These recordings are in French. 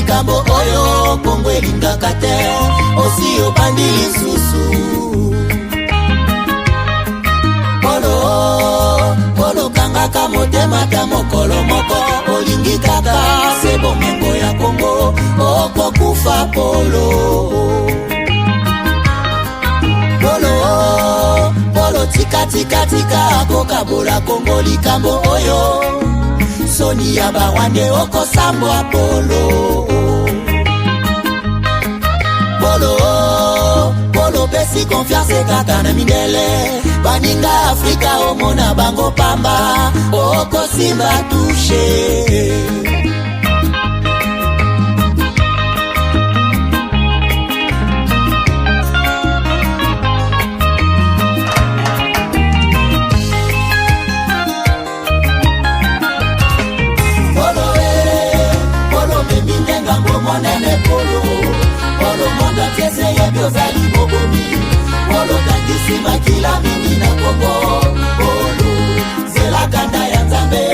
likambo oyo Kongo elingaka te osi obandi lisusu Polo kangaka motema ta mokolo moko olingi kaka se bomengo ya Kongo okokufa Polo tika kokabola Kongo likambo oyo soni ya bawande okosambwa Polo pesi confiance kaka na mindele baninga Afrika omona bango pamba okosimba touche monene Polo monda tiese yebi ozali bobomi Polo tangisi makila mingi na Kongo Polo zela kanda ya Nzambe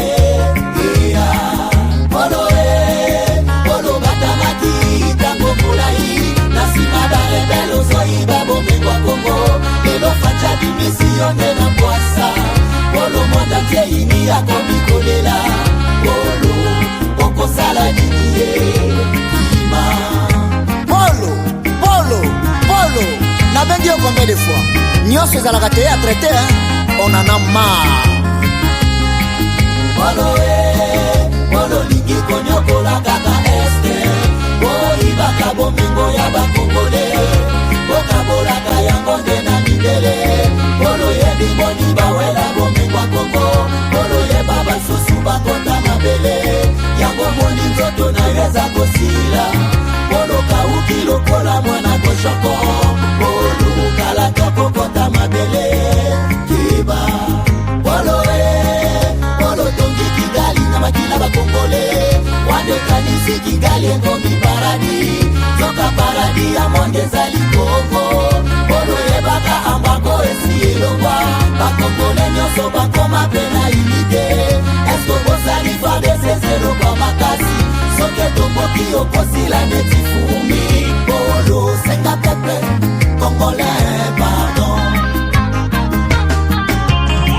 Polo batamaki tango mulai Nasima da rebel ozoi babomengwa Kongo Lelo facha di misione na mwasa Polo monda tie ini yako mikolela Polo okosala niniye Polo na bengi yo combien de fois nyonso ezalaka te à traiter on en a marre Polo lingi konyokola kaka este boyibaka bomengo ya bakongole bokabolaka yango nde na mindele Polo yebi boni bawela bomengo ya Kongo Polo yeba basusu bakota mabele yango moni nzoto na yo eza kosila Polo kauki lokola mwana koshoko Polo kalaka kokota mabele kiba Polo tongi Kigali na makila bakongole wande kanisi Kigali engomi paradi zoka paradi ya monde ezali Kongo Polo yebaka ambako esi elongwa bakongole nyonso bakoma pena unité esko bosali fardese zero kwa makasi soke tomboki okosila neti fumi Polo senga pepe congolais pardon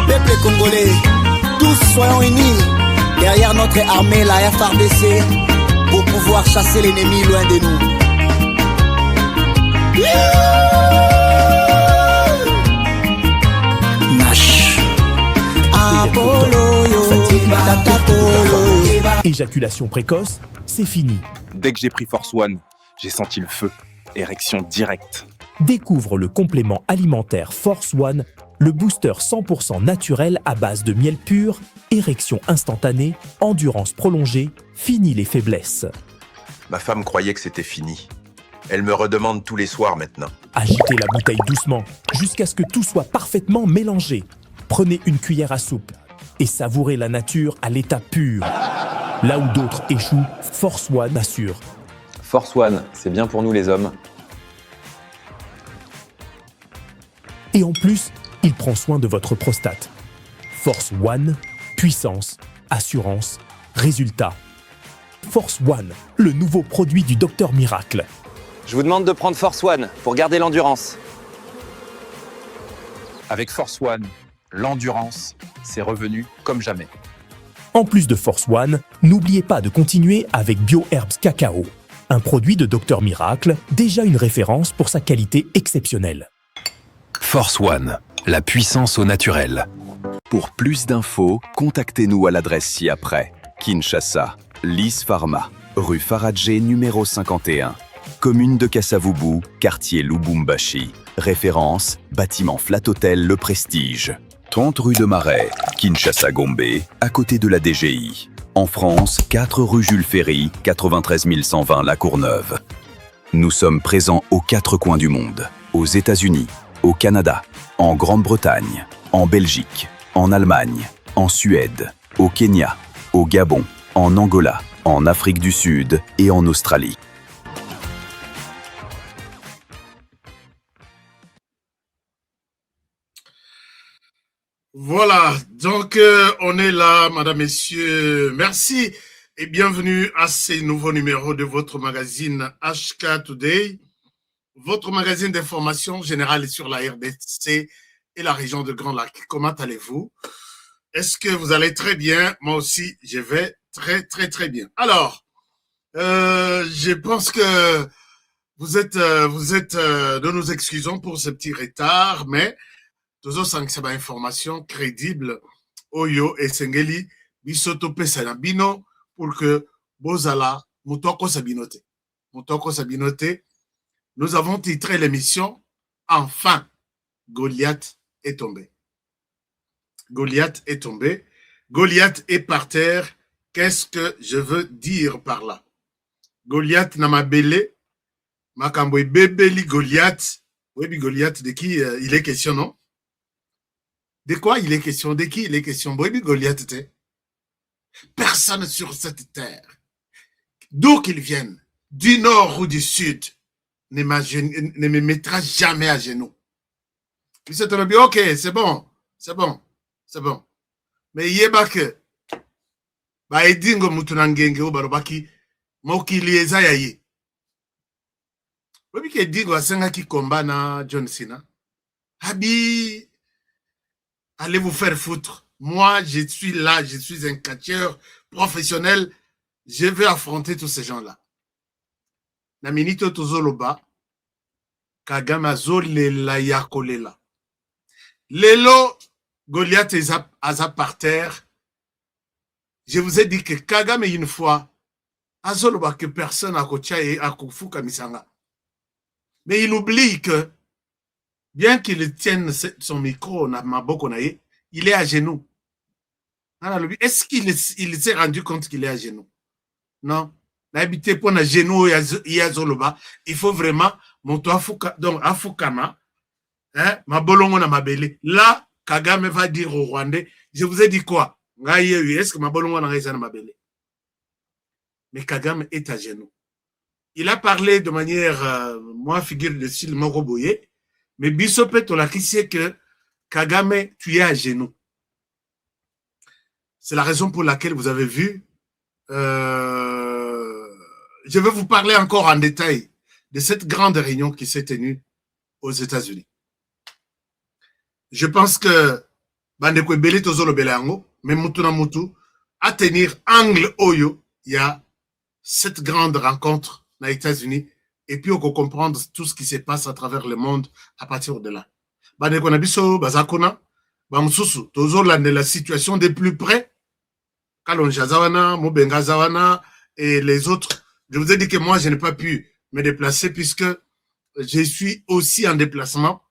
Peuple congolais tous soyons unis derrière notre armée la FARDC pour pouvoir chasser l'ennemi loin de nous Nash Apollo Éjaculation précoce, c'est fini. Dès que j'ai pris Force One, j'ai senti le feu. Érection directe. Découvre le complément alimentaire Force One, le booster 100% naturel à base de miel pur, érection instantanée, endurance prolongée, fini les faiblesses. Ma femme croyait que c'était fini. Elle me redemande tous les soirs maintenant. Agitez la bouteille doucement, jusqu'à ce que tout soit parfaitement mélangé. Prenez une cuillère à soupe et savourez la nature à l'état pur. Là où d'autres échouent, Force One assure. Force One, c'est bien pour nous les hommes. Et en plus, il prend soin de votre prostate. Force One, puissance, assurance, résultat. Force One, le nouveau produit du Docteur Miracle. Je vous demande de prendre Force One pour garder l'endurance. Avec Force One, l'endurance, c'est revenu comme jamais. En plus de Force One, n'oubliez pas de continuer avec BioHerbs Cacao, un produit de Docteur Miracle, déjà une référence pour sa qualité exceptionnelle. Force One, la puissance au naturel. Pour plus d'infos, contactez-nous à l'adresse ci-après. Kinshasa, Lys Pharma, rue Faradjé numéro 51. Commune de Kassavubu, quartier Lubumbashi. Référence, bâtiment Flat Hotel Le Prestige. 30 rue de Marais, Kinshasa Gombe, à côté de la DGI. En France, 4 rue Jules Ferry, 93 120 La Courneuve. Nous sommes présents aux 4 coins du monde. Aux États-Unis, au Canada, en Grande-Bretagne, en Belgique, en Allemagne, en Suède, au Kenya, au Gabon, en Angola, en Afrique du Sud et en Australie. Voilà, donc on est là, madame, messieurs. Merci Et bienvenue à ce nouveau numéro de votre magazine HK Today, votre magazine d'information générale sur la RDC et la région de Grand Lac. Comment allez-vous? Est-ce que vous allez très bien? Moi aussi, je vais très bien. Alors, je pense que vous êtes de nous excusons pour ce petit retard, mais toujours sans que ça information crédible, Oyo et Sengeli, Bisoto Pesanabino, pour que Bozala, Moutoko Sabinote. Moutoko Sabinote, nous avons titré l'émission Enfin, Goliath est tombé. Goliath est tombé. Goliath est par terre. Qu'est-ce que je veux dire par là? Goliath n'a ma belé. Makamboy bébéli Goliath. Oui, Goliath, de qui il est question, non? De quoi il est question? De qui il est question? Oui, Goliath était. Personne sur cette terre, d'où qu'ils viennent, du nord ou du sud, ne me mettra jamais à genoux. Puis c'est bien, ok, c'est bon. Mais yeba que, ba edingo mutunangenge ou barobaki, mokili ezaya ye. Obi ke dingo asenga ki combat na John Cena. Habi, allez vous faire foutre. Moi, je suis là, je suis un catcheur professionnel. Je vais affronter tous ces gens-là. Naminito tozoloba, Kagame zolela yakolela. Lelo, Goliath aza par terre. Je vous ai dit que Kagame une fois, azoloba que personne a kocha et a kufuka misanga. Mais il oublie que, bien qu'il tienne son micro, il est à genoux. Est-ce qu'il s'est rendu compte qu'il est à genoux? Non. L'habité pour un genou il faut vraiment monter Afukama, ma bolongo na mabele. Là, Kagame va dire au Rwandais, je vous ai dit quoi? Est-ce que ma bolongo na mabele? Mais Kagame est à genoux. Il a parlé de manière, moi, figure de style Moroboye, mais Bissopé Tolaki sait que Kagame, tu es à genoux. C'est la raison pour laquelle vous avez vu, je vais vous parler encore en détail de cette grande réunion qui s'est tenue aux États-Unis. Je pense que Bandekwe Beli Tozolo Belango, mais Mutuna Mutu, à tenir angle Oyo, il y a cette grande rencontre aux États-Unis, et puis on peut comprendre tout ce qui se passe à travers le monde à partir de là. Bandekwe Nabiso, Bazakuna, Bamsusu, Tozola de la situation de plus près, Kalon Jazawana, Mobenga Zawana et les autres. Je vous ai dit que moi, je n'ai pas pu me déplacer puisque je suis aussi en déplacement.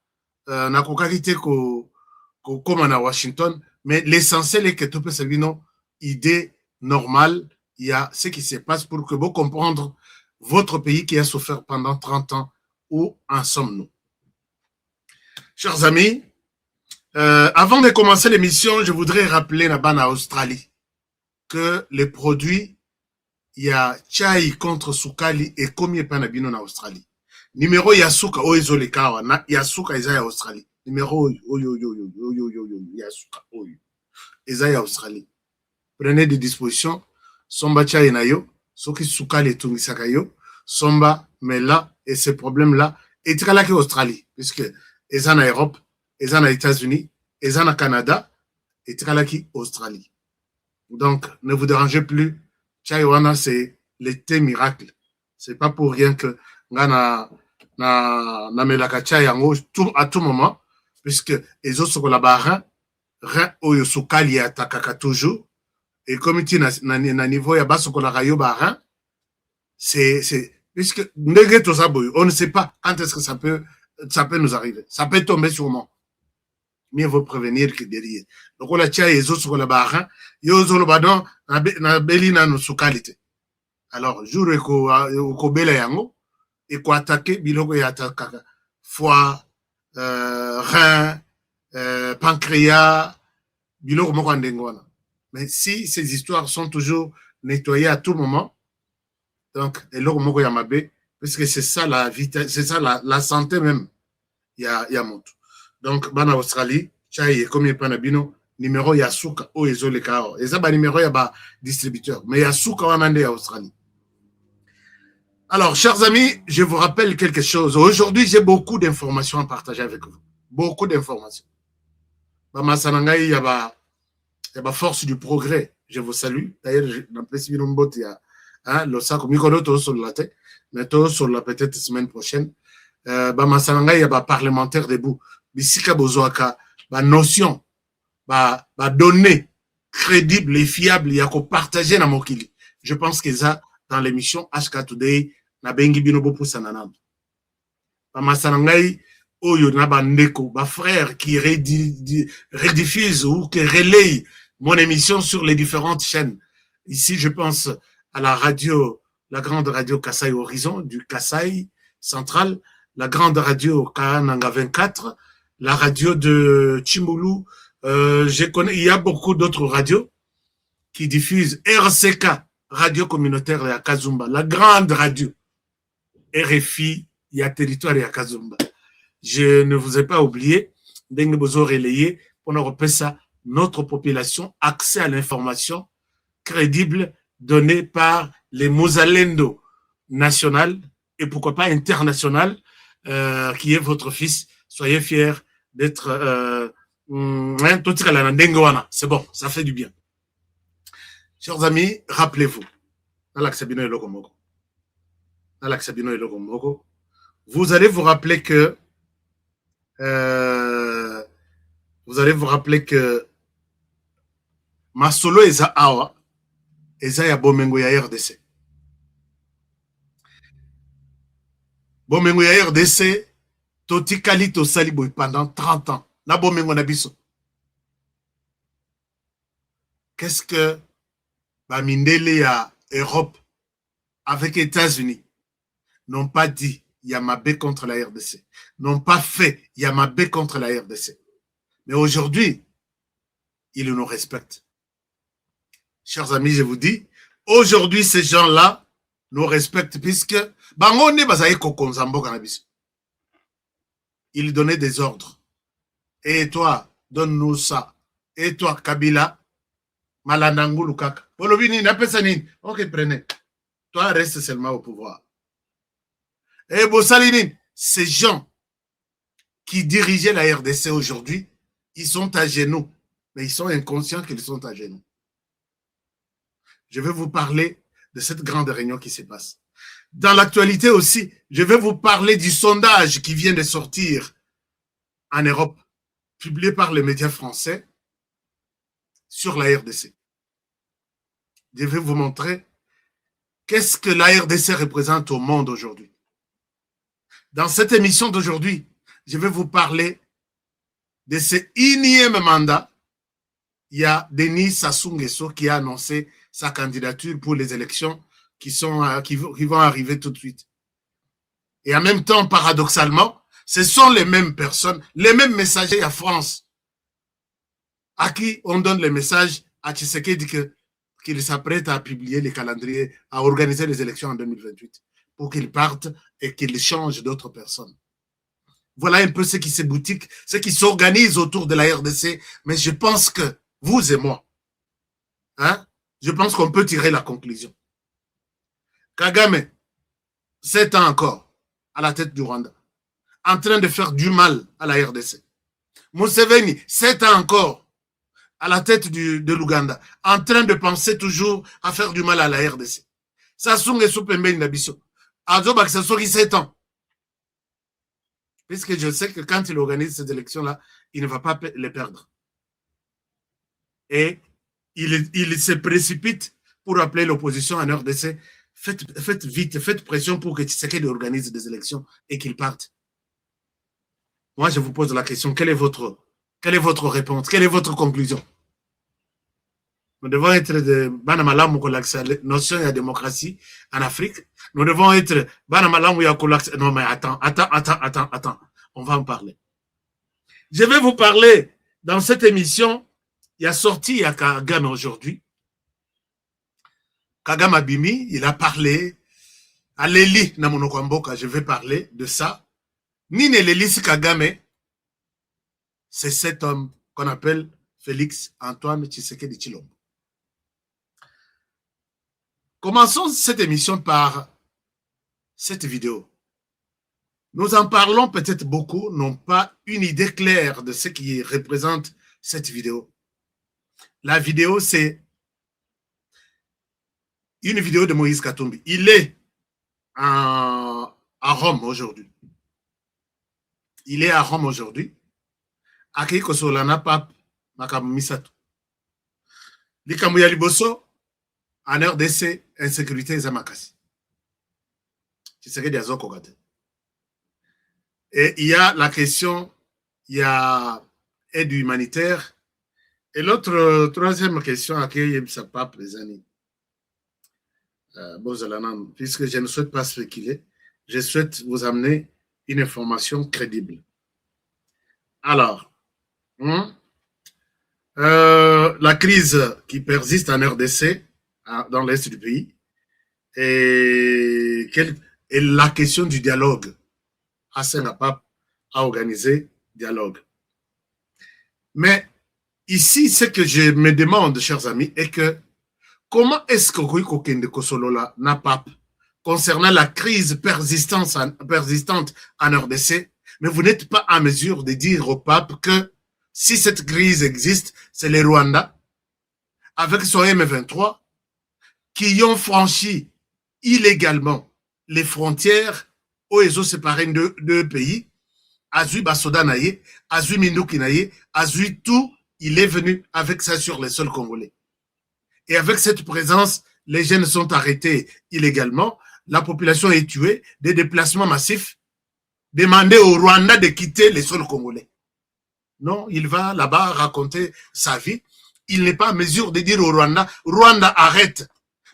Na kokakite comme à Washington. Mais l'essentiel est que tout peut se dire idée normale. Il y a ce qui se passe pour que vous comprendre votre pays qui a souffert pendant 30 ans. Où en sommes-nous? Chers amis, avant de commencer l'émission, je voudrais rappeler là-bas en Australie que les produits, il y a chai contre sukali et combien panabino en Australie. Numéro yasuka oyo lekawa na yasuka isa Australie. Numéro oyo yasuka oyo isa Australie. Prenez des dispositions. Somba chai na yo, soki sukali tungisaka yo, somba mais là et ces problèmes là et tikala ki Australie puisque eza na Europe, eza na États-Unis, eza na Canada et tikala ki Australie. Donc, ne vous dérangez plus. Chaiwana, c'est le thé miracle. C'est pas pour rien que na melaka chai yango à tout moment, puisque les autres sont là-bas, rein oyo sukali atakaka toujours, et comme tu na niveau ya baso kola rayo barin, c'est, puisque on ne sait pas quand est-ce que ça peut nous arriver. Ça peut tomber sûrement. Mieux vaut prévenir que guérir. Donc, on a tia les autres sur le barin, yozo le badon, na belina no sukalite. Alors, jour ko bela yango, et ko attaquer, biloko ya attaquer, foie, rein, pancréas, biloko moko ndengwana. Mais si ces histoires sont toujours nettoyées à tout moment, donc, eloko moko ya mabe, parce que c'est ça la vitesse, c'est ça la santé même, ya monte. Donc, bana Australie, chai comme panabino, numéro ya suka o ezoleka o eza ba numéro ya ba distributeur mais ya suka wana nde ya Australie. Alors chers amis, je vous rappelle quelque chose. Aujourd'hui, j'ai beaucoup d'informations à partager avec vous. Beaucoup d'informations. Ba masanangai ya ba force du progrès. Je vous salue. D'ailleurs, dans plus de mbot ya le sac micro to sur la tête, mais to sur la peut-être semaine prochaine. Ba masanangai ya ba parlementaire debout. Bisika bozoaka ba notion ba données crédibles et fiables ya ko partager na mokili. Je pense que ça dans l'émission HK Today na bengi bino bopu sananam. Ba masanangai oyo na ba ndeko ba frères qui rediffusent ou qui relayent mon émission sur les différentes chaînes. Ici, je pense à la radio, la grande radio Kassai Horizon du Kassai central, la grande radio Kaananga 24, la radio de Chimbulu. Je connais, il y a beaucoup d'autres radios qui diffusent RCK, radio communautaire de Kazumba, la grande radio RFI, il y a territoire de Kazumba. Je ne vous ai pas oublié, d'engue besoin relayer pour nous repérer ça. Notre population accès à l'information crédible donnée par les Mozalendo national et pourquoi pas international qui est votre fils. Soyez fiers d'être c'est bon, ça fait du bien. Chers amis, rappelez-vous, vous allez vous rappeler que Masolo eza awa, eza ya bomengo ya RDC. Bomengo ya RDC, totikali tosali boy pendant 30 ans. Na bomengo na biso. Qu'est-ce que Bamindele ya Europe avec États-Unis n'ont pas dit Yamabé contre la RDC, n'ont pas fait Yamabé contre la RDC. Mais aujourd'hui, ils nous respectent. Chers amis, je vous dis, aujourd'hui, ces gens-là nous respectent puisque ils donnaient des ordres. Et toi, donne-nous ça. Et toi, Kabila, Malandangu Lukaka. Ok, prenez. Toi, reste seulement au pouvoir. Et Bossalinine, ces gens qui dirigeaient la RDC aujourd'hui, ils sont à genoux. Mais ils sont inconscients qu'ils sont à genoux. Je vais vous parler de cette grande réunion qui se passe. Dans l'actualité aussi, je vais vous parler du sondage qui vient de sortir en Europe, publié par les médias français sur la RDC. Je vais vous montrer qu'est-ce que la RDC représente au monde aujourd'hui. Dans cette émission d'aujourd'hui, je vais vous parler de ce énième mandat. Il y a Denis Sassou Nguesso qui a annoncé sa candidature pour les élections qui vont arriver tout de suite. Et en même temps, paradoxalement, ce sont les mêmes personnes, les mêmes messagers à France, à qui on donne les messages à Tshisekedi qu'il s'apprête à publier les calendriers, à organiser les élections en 2028, pour qu'il parte et qu'il change d'autres personnes. Voilà un peu ce qui se boutique, ce qui s'organise autour de la RDC, mais je pense que vous et moi, je pense qu'on peut tirer la conclusion. Kagame, 7 ans encore, à la tête du Rwanda, en train de faire du mal à la RDC. Museveni, 7 ans encore, à la tête de l'Ouganda, en train de penser toujours à faire du mal à la RDC. Sassou Nguesso Pembeni Nabiso, Azoba Sassou 7 ans. Puisque je sais que quand il organise ces élections-là, il ne va pas les perdre. Et il se précipite pour appeler l'opposition en RDC. Faites vite, faites pression pour que Tshisekedi organise des élections et qu'il parte. Moi, je vous pose la question, quelle est votre réponse? Quelle est votre conclusion? Nous devons être de Banamalam ou la notion de la démocratie en Afrique. Nous devons être Banamalam ou non, mais attends. On va en parler. Je vais vous parler dans cette émission. Il a sorti à Kagame aujourd'hui. Kagame Abimi, il a parlé à Leli Namonokwamboka. Je vais parler de ça. Nine Leli Kagame, c'est cet homme qu'on appelle Félix Antoine Tshisekedi Tshilombo. Commençons cette émission par cette vidéo. Nous en parlons peut-être beaucoup, n'ont pas une idée claire de ce qui représente cette vidéo. La vidéo, c'est une vidéo de Moïse Katumbi. Il est à Rome aujourd'hui. Il est à Rome aujourd'hui. Aki kosolana pape makambo misato. Likambo ya liboso en RDC insécurité eza makasi. Tshisekedi azoko kate. Et il y a la question, il y a aide humanitaire. Et l'autre, troisième question à qui ça pape les amis. Puisque je ne souhaite pas spéculer, je souhaite vous amener une information crédible. Alors, la crise qui persiste en RDC, dans l'est du pays, et la question du dialogue. Hassan Pape a organisé dialogue. Mais ici, ce que je me demande, chers amis, est que comment est-ce que Kokende Kosolola n'a pas concernant la crise persistante en RDC, mais vous n'êtes pas en mesure de dire au pape que si cette crise existe, c'est les Rwandais, avec son M23, qui ont franchi illégalement les frontières Oezo séparé de deux pays, Azui Basoda Naye, Azui Mindouki Naye, Azui tout, il est venu avec ça sur les sols congolais. Et avec cette présence, les jeunes sont arrêtés illégalement, la population est tuée, des déplacements massifs, demander au Rwanda de quitter les sols congolais. Non, il va là-bas raconter sa vie. Il n'est pas en mesure de dire au Rwanda, Rwanda arrête.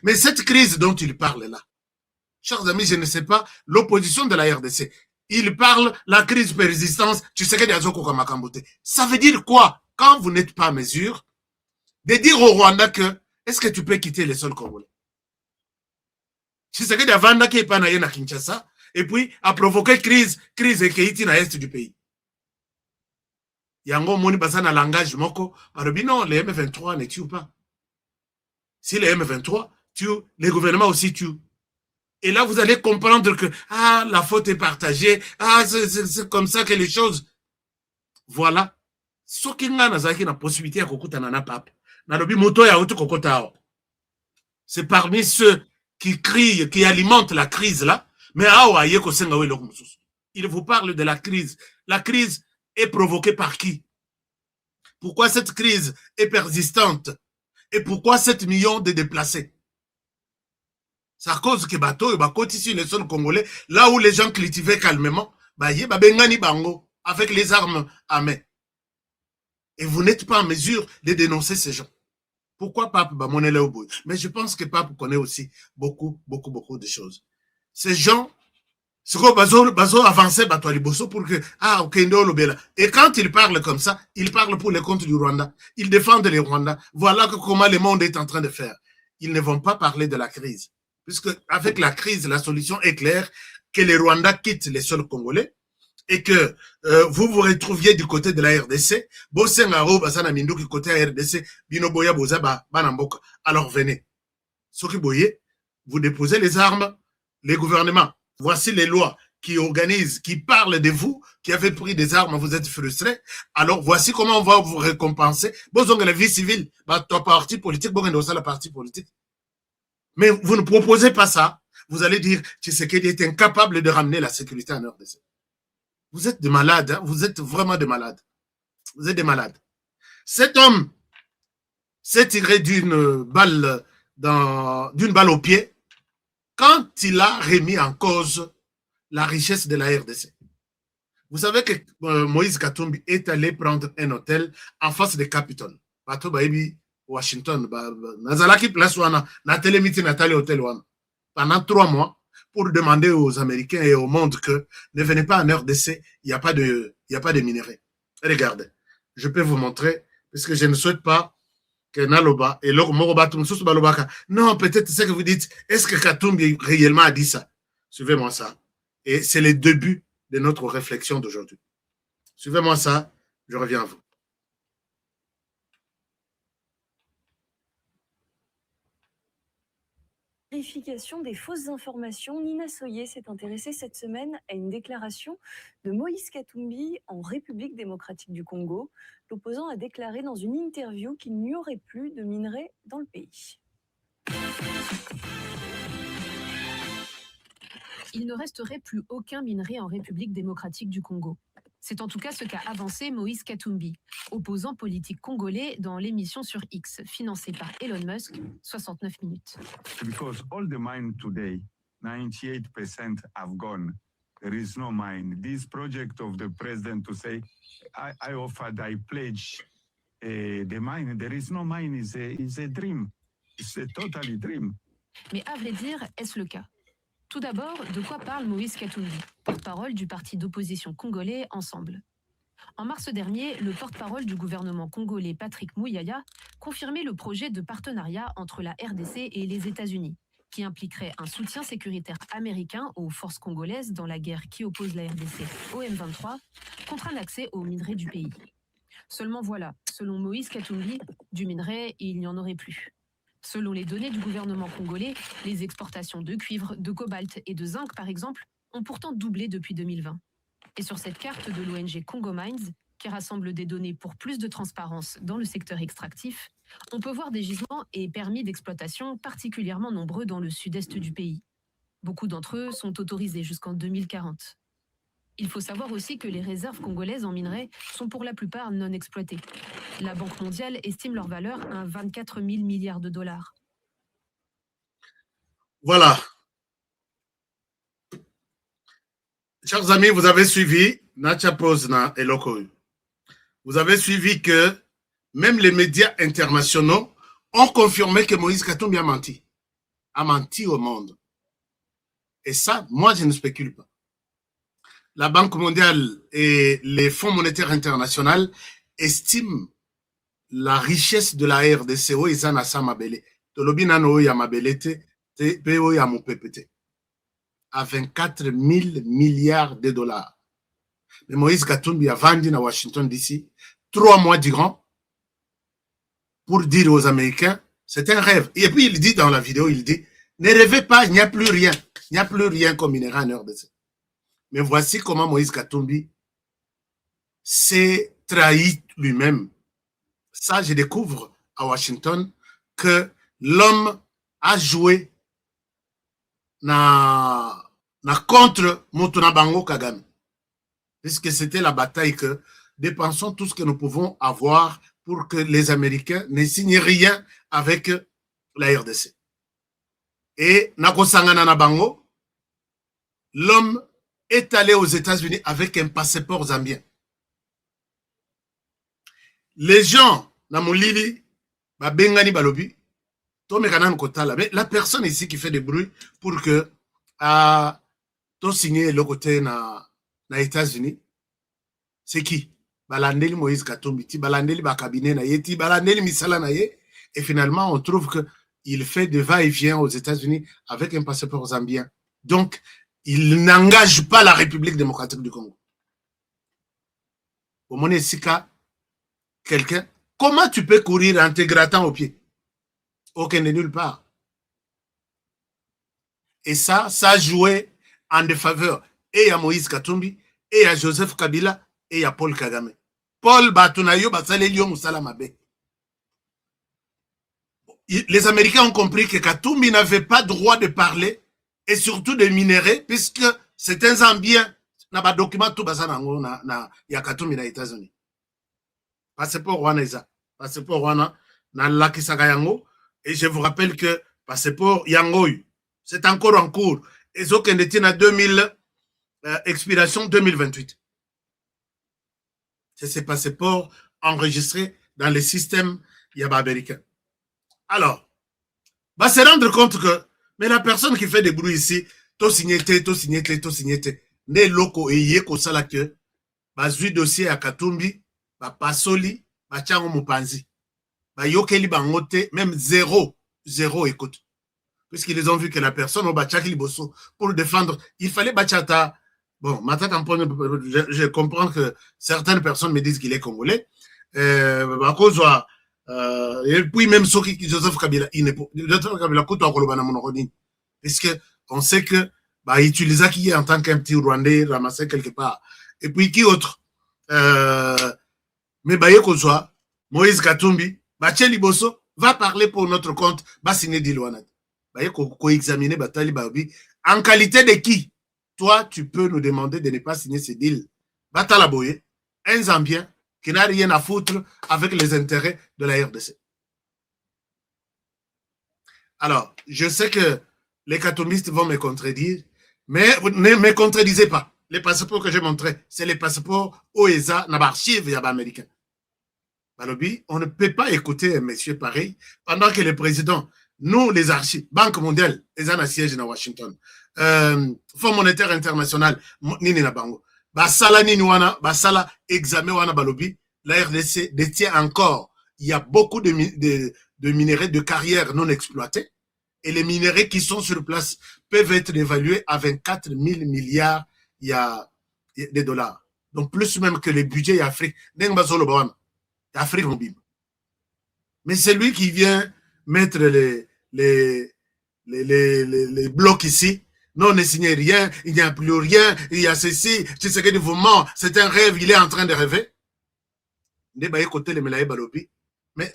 Mais cette crise dont il parle là, chers amis, je ne sais pas, l'opposition de la RDC, il parle la crise persistance, tu sais que ça veut dire quoi quand vous n'êtes pas en mesure de dire au Rwanda que est-ce que tu peux quitter les sols congolais? Tu sais que y a Vanda qui est pas na Kinshasa et puis a provoqué crise et qui est dans l'est du pays. Yango moni basana langage moko, parobi non, les M23 ne tuent pas. Si les M23 tuent, les gouvernements aussi tuent. Et là, vous allez comprendre que la faute est partagée. C'est comme ça que les choses. Voilà. Ce qui n'a la possibilité à pape. C'est parmi ceux qui crient, qui alimentent la crise là. Mais il vous parle de la crise. La crise est provoquée par qui? Pourquoi cette crise est persistante? Et pourquoi 7 millions de déplacés? C'est à cause que bateau côté sur les sols congolais, là où les gens cultivaient calmement, bango avec les armes à main. Et vous n'êtes pas en mesure de dénoncer ces gens. Pourquoi Pape Bamonele Oboy? Mais je pense que Pape connaît aussi beaucoup de choses. Ces gens, ce qu'on bazo avancer bateau liboso pour que okendo lobela. Et quand ils parlent comme ça, ils parlent pour les comptes du Rwanda. Ils défendent les Rwandais. Voilà comment le monde est en train de faire. Ils ne vont pas parler de la crise. Puisque avec la crise, la solution est claire, que les Rwandais quittent les sols congolais et que vous vous retrouviez du côté de la RDC. Alors venez. Soki boye, vous déposez les armes, les gouvernements. Voici les lois qui organisent, qui parlent de vous, qui avez pris des armes, vous êtes frustrés. Alors voici comment on va vous récompenser. Bon, la vie civile, ton parti politique, bon, la partie politique. Mais vous ne proposez pas ça. Vous allez dire Tshisekedi est incapable de ramener la sécurité en RDC. Vous êtes des malades, hein? Vous êtes vraiment des malades. Vous êtes des malades. Cet homme s'est tiré d'une balle au pied quand il a remis en cause la richesse de la RDC. Vous savez que Moïse Katumbi est allé prendre un hôtel en face de Capitole. Bato Baïbi, Washington, Nazalaki place wana, na télémiti Nathalie Hotel wana. Pendant 3 mois, pour demander aux Américains et au monde que ne venez pas en RDC, il n'y a pas de minerais. Regardez, je peux vous montrer, puisque je ne souhaite pas que Naloba et Moroba Tumsus Balobaka. Non, peut-être ce que vous dites, est-ce que Katumbi réellement a dit ça? Suivez-moi ça. Et c'est le début de notre réflexion d'aujourd'hui. Suivez-moi ça, je reviens à vous. Vérification des fausses informations, Nina Soyer s'est intéressée cette semaine à une déclaration de Moïse Katumbi en République démocratique du Congo. L'opposant a déclaré dans une interview qu'il n'y aurait plus de minerais dans le pays. Il ne resterait plus aucun minerai en République démocratique du Congo. C'est en tout cas ce qu'a avancé Moïse Katumbi, opposant politique congolais dans l'émission sur X, financée par Elon Musk, 69 minutes. Because all the mine today, 98% have gone. There is no mine. This project of the president to say, I offered, I pledge the mine. There is no mine is a dream. It's a totally dream. Mais à vrai dire, est-ce le cas? Tout d'abord, de quoi parle Moïse Katumbi, porte-parole du parti d'opposition congolais Ensemble? En mars dernier, le porte-parole du gouvernement congolais Patrick Mouyaya confirmait le projet de partenariat entre la RDC et les États-Unis, qui impliquerait un soutien sécuritaire américain aux forces congolaises dans la guerre qui oppose la RDC au M23 contre un accès aux minerais du pays. Seulement voilà, selon Moïse Katumbi, du minerai, il n'y en aurait plus. Selon les données du gouvernement congolais, les exportations de cuivre, de cobalt et de zinc, par exemple, ont pourtant doublé depuis 2020. Et sur cette carte de l'ONG Congo Mines, qui rassemble des données pour plus de transparence dans le secteur extractif, on peut voir des gisements et permis d'exploitation particulièrement nombreux dans le sud-est du pays. Beaucoup d'entre eux sont autorisés jusqu'en 2040. Il faut savoir aussi que les réserves congolaises en minerais sont pour la plupart non exploitées. La Banque mondiale estime leur valeur à 24 000 milliards de dollars. Voilà. Chers amis, vous avez suivi Nacha Posna et Loko. Vous avez suivi que même les médias internationaux ont confirmé que Moïse Katumbi a menti. A menti au monde. Et ça, moi, je ne spécule pas. La Banque mondiale et les Fonds monétaires internationaux estiment la richesse de la RDC à 24 000 milliards de dollars. Mais Moïse Katumbi a vendu à Washington DC 3 mois durant pour dire aux Américains, c'est un rêve. Et puis il dit dans la vidéo, il dit, ne rêvez pas, il n'y a plus rien. Il n'y a plus rien comme minéral en RDC. Mais voici comment Moïse Katumbi s'est trahi lui-même. Ça, je découvre à Washington que l'homme a joué contre Mutuna Bango Kagame. Puisque c'était la bataille que dépensons tout ce que nous pouvons avoir pour que les Américains ne signent rien avec la RDC. Et Nakosangana na Bango, l'homme est allé aux États-Unis avec un passeport zambien. Les gens, Namolili, Bengani Balobi, mais la personne ici qui fait des bruits pour que to signer le côté na États-Unis, c'est qui? Balandeli Moïse Katumbi, Balandeli Bakabine na Yeti, Balandeli Misala na Ye, et finalement on trouve que il fait des va-et-vient aux États-Unis avec un passeport zambien. Donc, il n'engage pas la République démocratique du Congo. Au moment Sika, quelqu'un, comment tu peux courir en te grattant aux pieds? Aucun de nulle part. Et ça a joué en défaveur et à Moïse Katumbi, et à Joseph Kabila, et à Paul Kagame. Paul Batunayo Basalelio Moussala Mabe. Les Américains ont compris que Katumbi n'avait pas droit de parler et surtout de minerais, puisque c'est un Zambien. Na ba document tout basa na ya Katumbi na États-Unis. Passeport wana isa. Passeport wana na lakisaka yango. Et je vous rappelle que passeport yangoy, c'est encore en cours. Et ce qu'on détient à 2000, expiration 2028. C'est ces passeports enregistrés dans les systèmes américains. Alors, va se rendre compte que, mais la personne qui fait des bruits ici, to signete, ne loko et yeko sala que, bazui dossier à Katumbi, ba pasoli, ba chango mupanzi, ba yokeli bangote, même zéro écoute. Puisqu'ils ont vu que la personne au bachaki liboso, pour le défendre, il fallait bachata. Bon, maintenant, je comprends que certaines personnes me disent qu'il est congolais. À cause et puis même ceux qui Joseph Kabila, il n'est pas Joseph Kabila, Puisque on sait que bah, utilisa qui est en tant qu'un petit Rwandais ramassé quelque part. Et puis qui autre mais bah, soit Moïse Katumbi, Bacheli Bosso va parler pour notre compte, va signer Dilouanat. Bah, examiner Batali Babi. En qualité de qui? Toi, tu peux nous demander de ne pas signer ces deals. Batala Boye, un Zambien qui n'a rien à foutre avec les intérêts de la RDC. Alors, je sais que les catomistes vont me contredire, mais ne me contredisez pas. Les passeports que j'ai montrés, c'est les passeports OESA, n'abarchive yaba américain. Balobi, on ne peut pas écouter un monsieur pareil pendant que le président, nous les archives, Banque mondiale, les en siège à Washington, Fonds monétaire international, nini na bango, basala nini wana, basala examen wana balobi, la RDC détient encore, il y a beaucoup de minerais de carrière non exploités, et les minerais qui sont sur place peuvent être évalués à 24 000 milliards de dollars. Donc plus même que le budget Afrique. Afrique mais c'est lui qui vient mettre les blocs ici. Non, ne signez rien, il n'y a plus rien, il y a ceci, tu sais que du mouvement, c'est un rêve, il est en train de rêver. Mais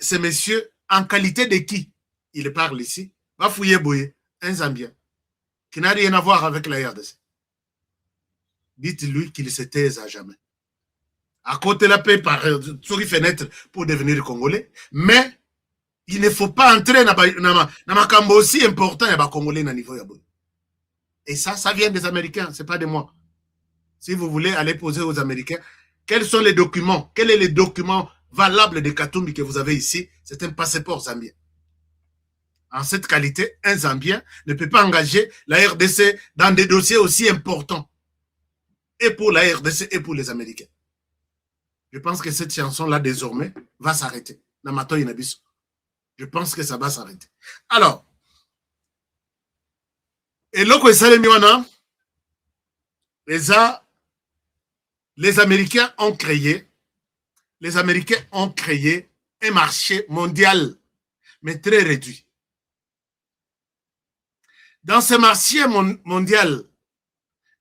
ce monsieur, en qualité de qui il parle ici, va fouiller Boye, un Zambien, qui n'a rien à voir avec la RDC. Dites-lui qu'il se taise à jamais. À côté de la paix par sur les fenêtres pour devenir Congolais, mais il ne faut pas entrer dans un cambo aussi important et Congolais à niveau Yaboy. Et ça vient des Américains, c'est pas de moi. Si vous voulez aller poser aux Américains, quels sont les documents, quel est le document valable de Katumbi que vous avez ici? C'est un passeport zambien. En cette qualité, un Zambien ne peut pas engager la RDC dans des dossiers aussi importants. Et pour la RDC et pour les Américains. Je pense que cette chanson-là, désormais, va s'arrêter. Namato Inabiso. Je pense que ça va s'arrêter. Alors, et là, les Américains ont créé un marché mondial, mais très réduit. Dans ce marché mondial,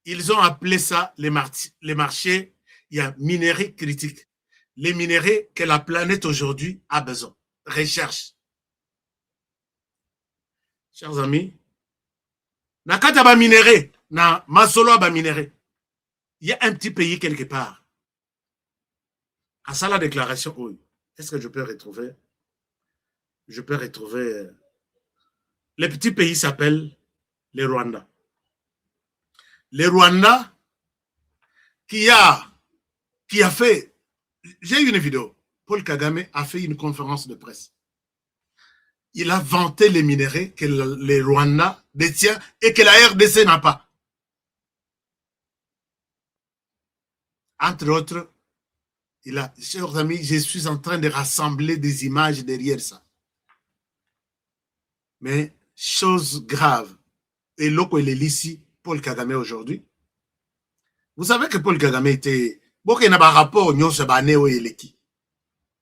ils ont appelé ça les marchés, il y a minerais critiques. Les minerais que la planète aujourd'hui a besoin. Recherche. Chers amis, nakata ba minerais, na masolo ba minerais. Il y a un petit pays quelque part. À ça la déclaration, oui. Est-ce que je peux retrouver? Je peux retrouver. Le petit pays s'appelle le Rwanda. Le Rwanda qui a fait, j'ai eu une vidéo, Paul Kagame a fait une conférence de presse. Il a vanté les minéraux que le Rwanda détient et que la RDC n'a pas. Entre autres, chers amis, je suis en train de rassembler des images derrière ça. Mais, chose grave, et l'autre, il est ici, Paul Kagame aujourd'hui. Vous savez que Paul Kagame était,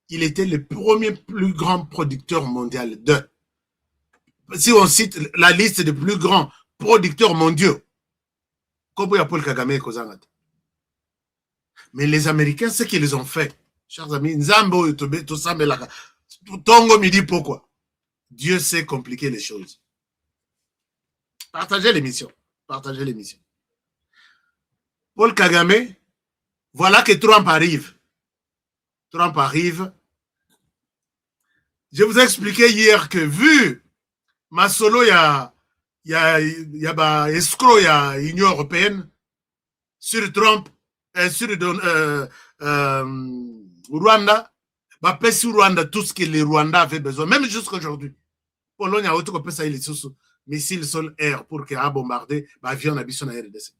il était le premier plus grand producteur mondial de. Si on cite la liste des plus grands producteurs mondiaux, comme Paul Kagame et Kozangat. Mais les Américains, ce qu'ils ont fait, chers amis, Nzambo, Tongo me dit pourquoi. Dieu sait compliquer les choses. Partagez l'émission. Partagez l'émission. Paul Kagame, voilà que Trump arrive. Trump arrive. Je vous ai expliqué hier que vu Masolo, il y a escroc, il y a Union européenne sur Trump, sur Rwanda, bah, sur Rwanda, tout ce que les Rwandais avaient besoin, même jusqu'à aujourd'hui. Pologne a autre que ça, il est sous missiles sol-air pour qu'il y ait bombardé, bah, avion à Bisson à RDC.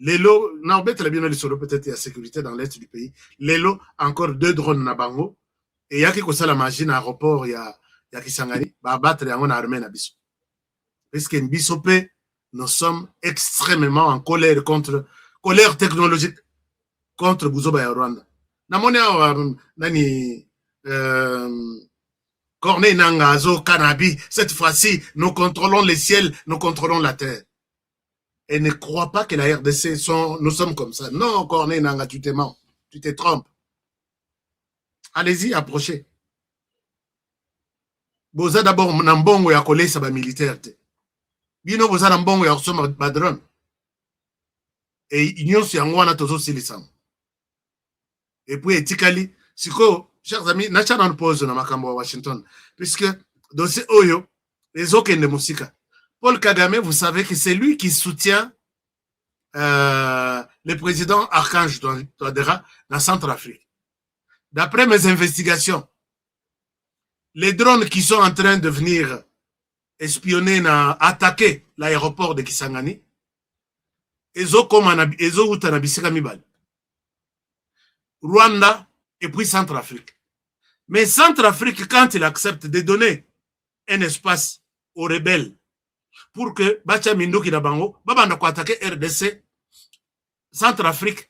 Les lots, peut-être il y a sécurité dans l'est du pays. Les lots, encore 2 drones na bango. Et il y a qui ça la machine à aéroport, il y a Kisangani, bah, battre en armée na Bisson. Parce qu'en Bissopé, nous sommes extrêmement en colère colère technologique contre Buzoba et Rwanda. Namone nani Corneille Nangazo, Kanabi, cette fois-ci, nous contrôlons les ciels, nous contrôlons la terre. Et ne crois pas que la RDC nous sommes comme ça. Non, Corneille Nanga, tu te mens, tu te trompes. Allez-y, approchez. Boza d'abord, Nambongo ya collé ça va militaire. Bino boza Nambongo ya ressomme badron. Et union sur Angwana tozo silisam. Et puis, etikali, siko, chers amis, nacha dans pause na makambo à Washington. Puisque, dossier Oyo, les autres de Moussika. Paul Kagame, vous savez que c'est lui qui soutient le président Archange Touadéra dans Centrafrique. D'après mes investigations, les drones qui sont en train de venir espionner, attaquer l'aéroport de Kisangani, Rwanda et puis Centrafrique. Mais Centrafrique, quand il accepte de donner un espace aux rebelles pour que Bacha Mindoki Nabango, Babanda ko attaquer RDC, Centrafrique,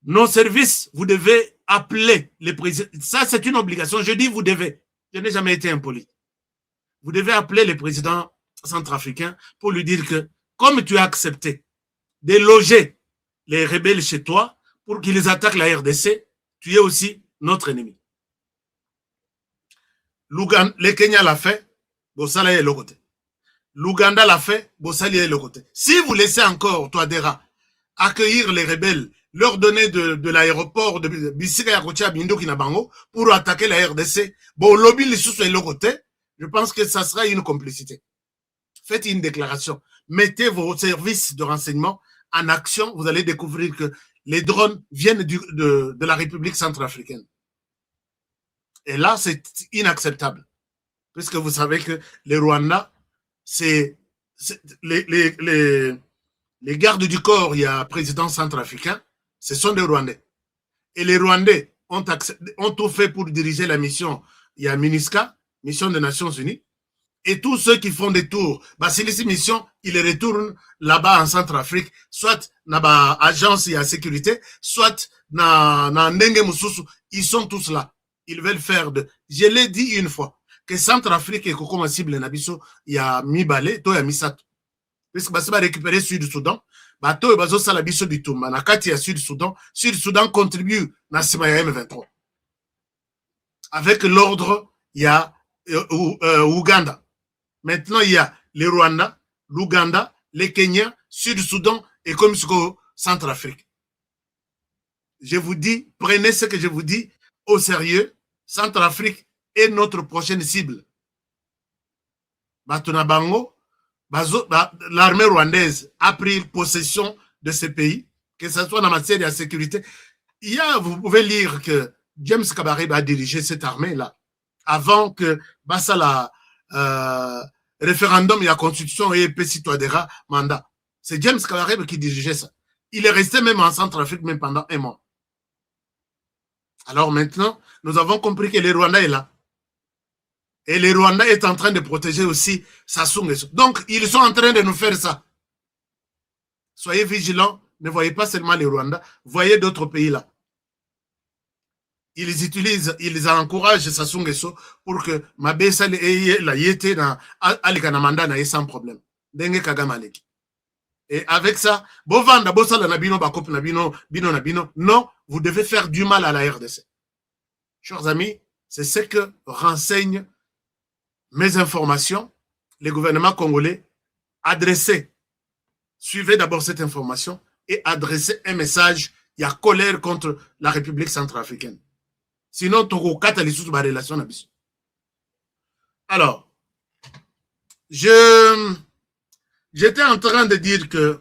nos services, vous devez appeler les présidents. Ça, c'est une obligation. Je dis vous devez. Je n'ai jamais été impoli. Vous devez appeler le président centrafricain pour lui dire que, comme tu as accepté de loger les rebelles chez toi pour qu'ils attaquent la RDC, tu es aussi notre ennemi. Le Kenya l'a fait, Bossala est le côté. L'Ouganda l'a fait, Bossali est le côté. Si vous laissez encore, Touadéra, accueillir les rebelles, leur donner de l'aéroport de Bissika Yakotia Bindo Kinabango pour attaquer la RDC, bon, lobby les sous le côté, je pense que ça sera une complicité. Faites une déclaration. Mettez vos services de renseignement en action. Vous allez découvrir que les drones viennent de la République centrafricaine. Et là, c'est inacceptable. Puisque vous savez que les Rwandais, c'est les gardes du corps, il y a président centrafricain, ce sont des Rwandais. Et les Rwandais ont tout fait pour diriger la mission. Il y a MINUSCA, mission des Nations Unies. Et tous ceux qui font des tours, ces missions, ils les retournent là-bas en Centrafrique, soit dans l'agence et la sécurité, soit dans Ndenge Moussousou. Ils sont tous là. Ils veulent faire de... Je l'ai dit une fois, que Centrafrique est comme cible Nabiso, il y a mi-balé, toi il y a mi-sato. Parce que va récupérer Sud-Soudan, toi il y a la biso du Toumba, nakati ya Sud-Soudan, Sud-Soudan contribue dans ce M23. Avec l'ordre, il y a Ouganda. Maintenant, il y a les Rwandais, l'Ouganda, les Kenyans, Sud-Soudan et comme Centrafrique. Je vous dis, prenez ce que je vous dis au sérieux. Centrafrique est notre prochaine cible. Batunabango, l'armée rwandaise a pris possession de ce pays, que ce soit dans la matière de la sécurité. Vous pouvez lire que James Kabarebe a dirigé cette armée-là avant que Bassala référendum et la constitution et PC Touadéra mandat. C'est James Kabarebe qui dirigeait ça. Il est resté même en Centrafrique même pendant un mois. Alors maintenant, nous avons compris que les Rwandais est là. Et les Rwandais est en train de protéger aussi Sassou Nguesso. Donc, ils sont en train de nous faire ça. Soyez vigilants. Ne voyez pas seulement les Rwandais. Voyez d'autres pays là. Ils encouragent Sassou Nguesso pour que Mabessa la yete na alikanamanda na sans problème. Denge Kagamaleki. Et avec ça, Bovanda, Bossala Nabino, Bakop Nabino, Bino Nabino, non, vous devez faire du mal à la RDC. Chers amis, c'est ce que renseignent mes informations, les gouvernements congolais. Adressez, suivez d'abord cette information et adressez un message. Il y a colère contre la République centrafricaine. Sinon, tu as les ma relation. Alors, j'étais en train de dire que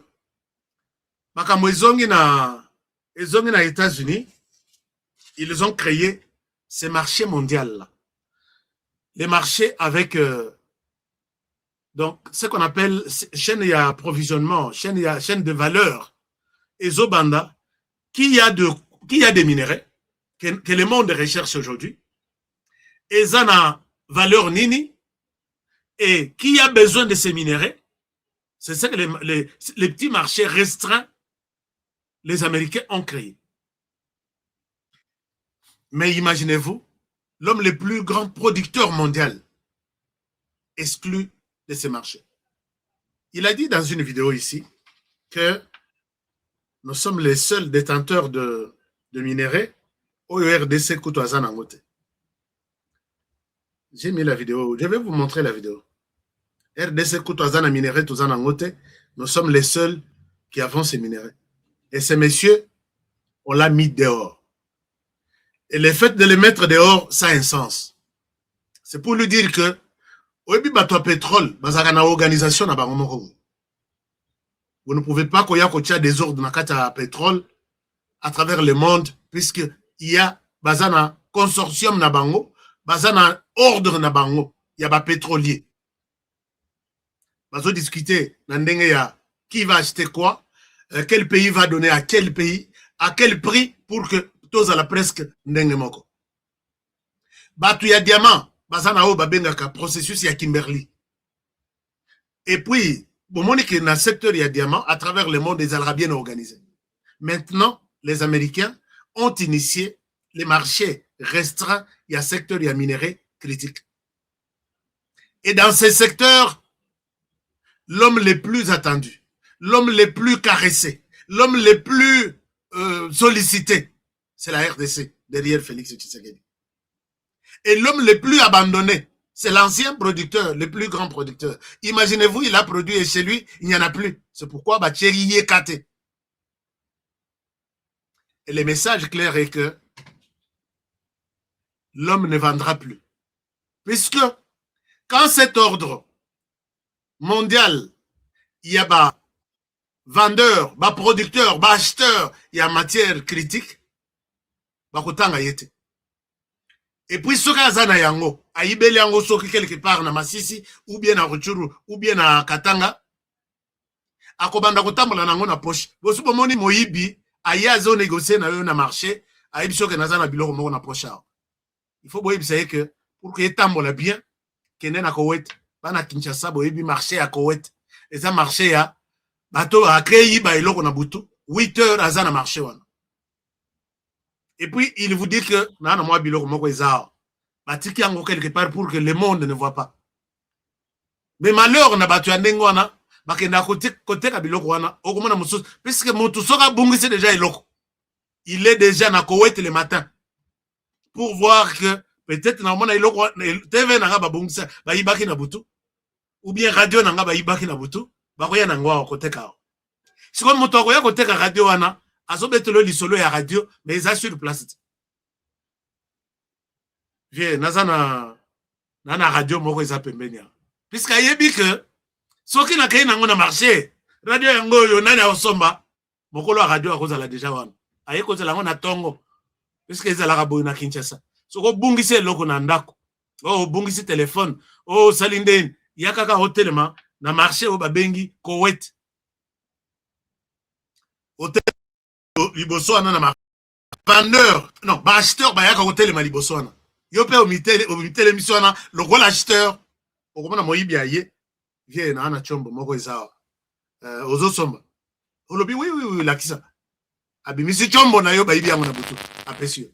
les États-Unis, ils ont créé ces marchés mondiaux-là. Les marchés avec donc ce qu'on appelle chaîne d'approvisionnement, chaîne de valeur. Et Zobanda, qui a des minéraux que le monde recherche aujourd'hui, et ça a valeur nini, et qui a besoin de ces minéraux. C'est ça que les petits marchés restreints, les Américains ont créé. Mais imaginez-vous, l'homme le plus grand producteur mondial, exclus de ces marchés. Il a dit dans une vidéo ici que nous sommes les seuls détenteurs de minerais au RDC Koutouazan Angote. J'ai mis la vidéo, je vais vous montrer la vidéo. RDC Koutouazan minerais Touzan Angote, nous sommes les seuls qui avons ces minéraux. Et ces messieurs, on l'a mis dehors. Et le fait de les mettre dehors, ça a un sens. C'est pour lui dire que, au début, bateau pétrole, une organisation, vous ne pouvez pas qu'il y ait des ordres dans le pétrole à travers le monde, puisqu'il y a un consortium na bango, un ordre na bango, il y a des pétroliers. Vous discuter qui va acheter quoi, quel pays va donner à quel pays, à quel prix pour que tous à la presque ndenge moko. Batu ya diamant, bazana o babengaka processus ya Kimberley. Et puis, bon, que dans le secteur ya diamant, à travers le monde, les Arabes bien organisés. Maintenant, les Américains ont initié les marchés restreints, il y a secteur ya minéraux critiques. Et dans ces secteurs, l'homme le plus attendu, l'homme le plus caressé, l'homme le plus sollicité, c'est la RDC, derrière Félix Tshisekedi. Et l'homme le plus abandonné, c'est l'ancien producteur, le plus grand producteur. Imaginez-vous, il a produit et chez lui, il n'y en a plus. C'est pourquoi Bacheri est caté. Et le message clair est que l'homme ne vendra plus. Puisque quand cet ordre mondial, il y a vendeur, producteur, acheteur, il y a matière critique, et puis ce cas na yango, aibeli yango soki quelque part na Masisi, ou bien na Rutshuru, ou bien na Katanga, akobanda kotambola nango na poche. Bosu bomoni moyibi, ayazo négocier na yo na marché, aibi soki naza na biloko moko na poche. Il faut boyibi saye que pour que etambola bien, kende na Koweït, bana Kinshasa boyibi marché à Koweït. Et ça marché à bato a créé ba eloko na butu, 8 heures aza na marché wana. Et puis, il vous dit que, quelque part pour que le monde ne voit pas. Mais malheur, puisque déjà il est déjà na Koweït le matin. Pour voir que, peut-être, ou bien radio si comme radio azobetelo lisolo ya radio, mais ils assurent place. Viens, nazana radio moko eza pembeni. Puisque yebi que soki na kei nango na marché, radio yango yo nani osomba, mokolo ya radio akozala déjà wana. Aye kozala na tongo. Puisque ezala ka boyo na Kinshasa. Soko bungisi eloko na ndako. Oh bungisi téléphone, oh salindeni, yakaka hotelema na marché o babengi Koweït. Hotel liboso wana na vendeur non ba acheteur ba yaka hotel ma liboso wana yo pe au mitele mission wana lokola acheteur okomona moyibi aye vie na ana chombo moko eza ozo somba olobi oui lakisa abimisi chombo na yo ba yibi yango na butu apesio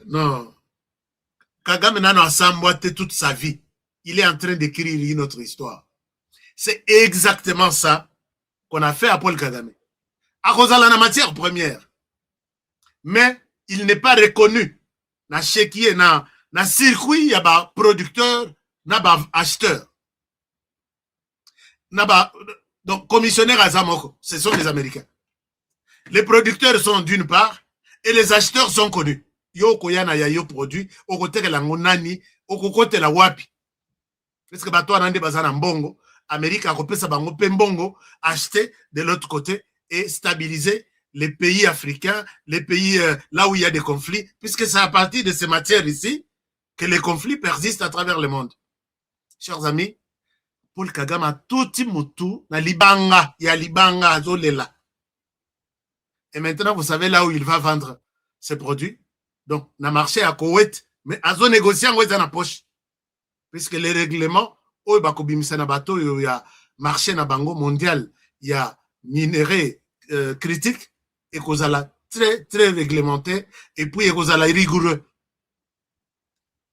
non Kagame nano asambwa te toute sa vie, il est en train d'écrire une autre histoire. C'est exactement ça qu'on a fait à Paul Kagame. À cause de la matière première. Mais il n'est pas reconnu. Na chéquier, na circuit, il y a producteur, na acheteur. Donc, commissionnaire à Zamoko, ce sont les Américains. Les producteurs sont d'une part, et les acheteurs sont connus. Yo koyana ya yo produit, okote la ngonani, okokote la wapi. Parce que bato anande bazana mbongo, Amérique a repris sa bango pembongo, acheter de l'autre côté et stabiliser les pays africains, les pays là où il y a des conflits, puisque c'est à partir de ces matières ici que les conflits persistent à travers le monde. Chers amis, Paul Kagame a tout mutu na libanga, ya libanga azolela. Et maintenant, vous savez là où il va vendre ses produits. Donc, na marché à Koweït, mais azo négocier en dans la poche. Puisque les règlements, il y a marché na bango mondial, il y a minéraux critiques et qu'on a très, très réglementé et puis qu'on a rigoureux.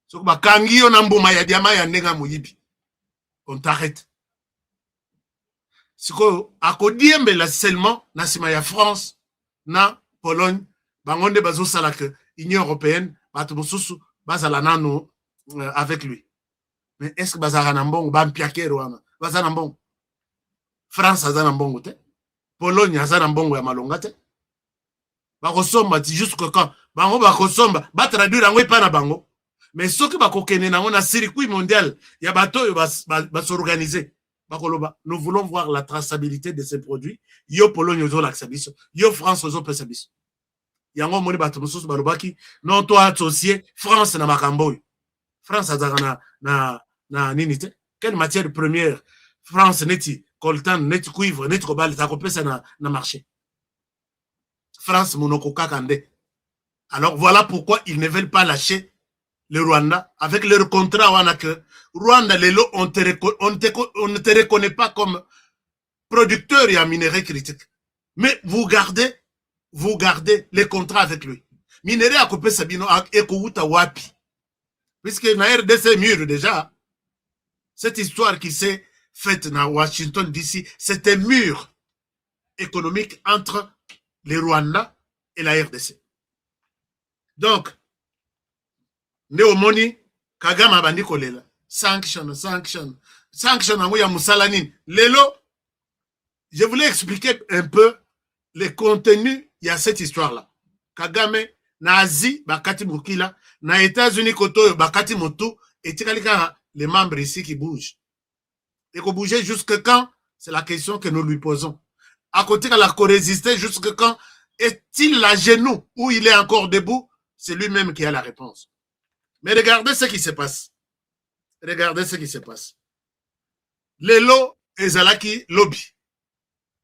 So bakangi yo na mbuma ya diama ya ndenga moyibi. On t'arrête. Siko akodiembela seulement na sima ya France na Pologne bangonde bazo sala que Union européenne bato mosusu bazala nano avec lui. Mais est-ce que bazara na mbongo ba mpiake wana bazana mbongo? France azana mbongo te. Pologne azana mbongo ya malonga te. Ba kosomba ti jusque quand bango ba kosomba ba traduire ngo epa na bango. Mais soki ba kokene na na circuit mondial ya bato yo ba s'organiser. Nous voulons voir la traçabilité de ces produits. Yo Pologne ozo l'axabiso, yo France ozo pesabiso. Yango moni bato mosusu balobaki non toi associé France na makambo. France azaka na nini te? Quelle matière première? France neti coltan, neti cuivre, neti cobalt za kopesa na marché. France monoko kakande. Alors voilà pourquoi ils ne veulent pas lâcher le Rwanda avec leur contrat wana que Rwanda lelo on ne te reconnaît pas comme producteur et en minerai critique. Mais vous gardez les contrats avec lui. Minerai a coupé Sabino et Kouta Wapi. Puisque na RDC mûr déjà, cette histoire qui s'est faite dans Washington DC, c'était mûr économique entre les Rwanda et la RDC. Donc, Néomoni, Kagame abandi kolela. Sanction. Angoya Moussalanine. Lelo, je voulais expliquer un peu le contenu, il y a cette histoire-là. Kagame, na Asie, bakati Mukila, na États-Unis, koto, bakati Motu, et tikalika, les membres ici qui bougent. Et qu'on bougeait jusque quand? C'est la question que nous lui posons. À côté, il a résisté jusque quand? Est-il à genoux ou il est encore debout? C'est lui-même qui a la réponse. Mais regardez ce qui se passe. Lelo ezalaki lobby.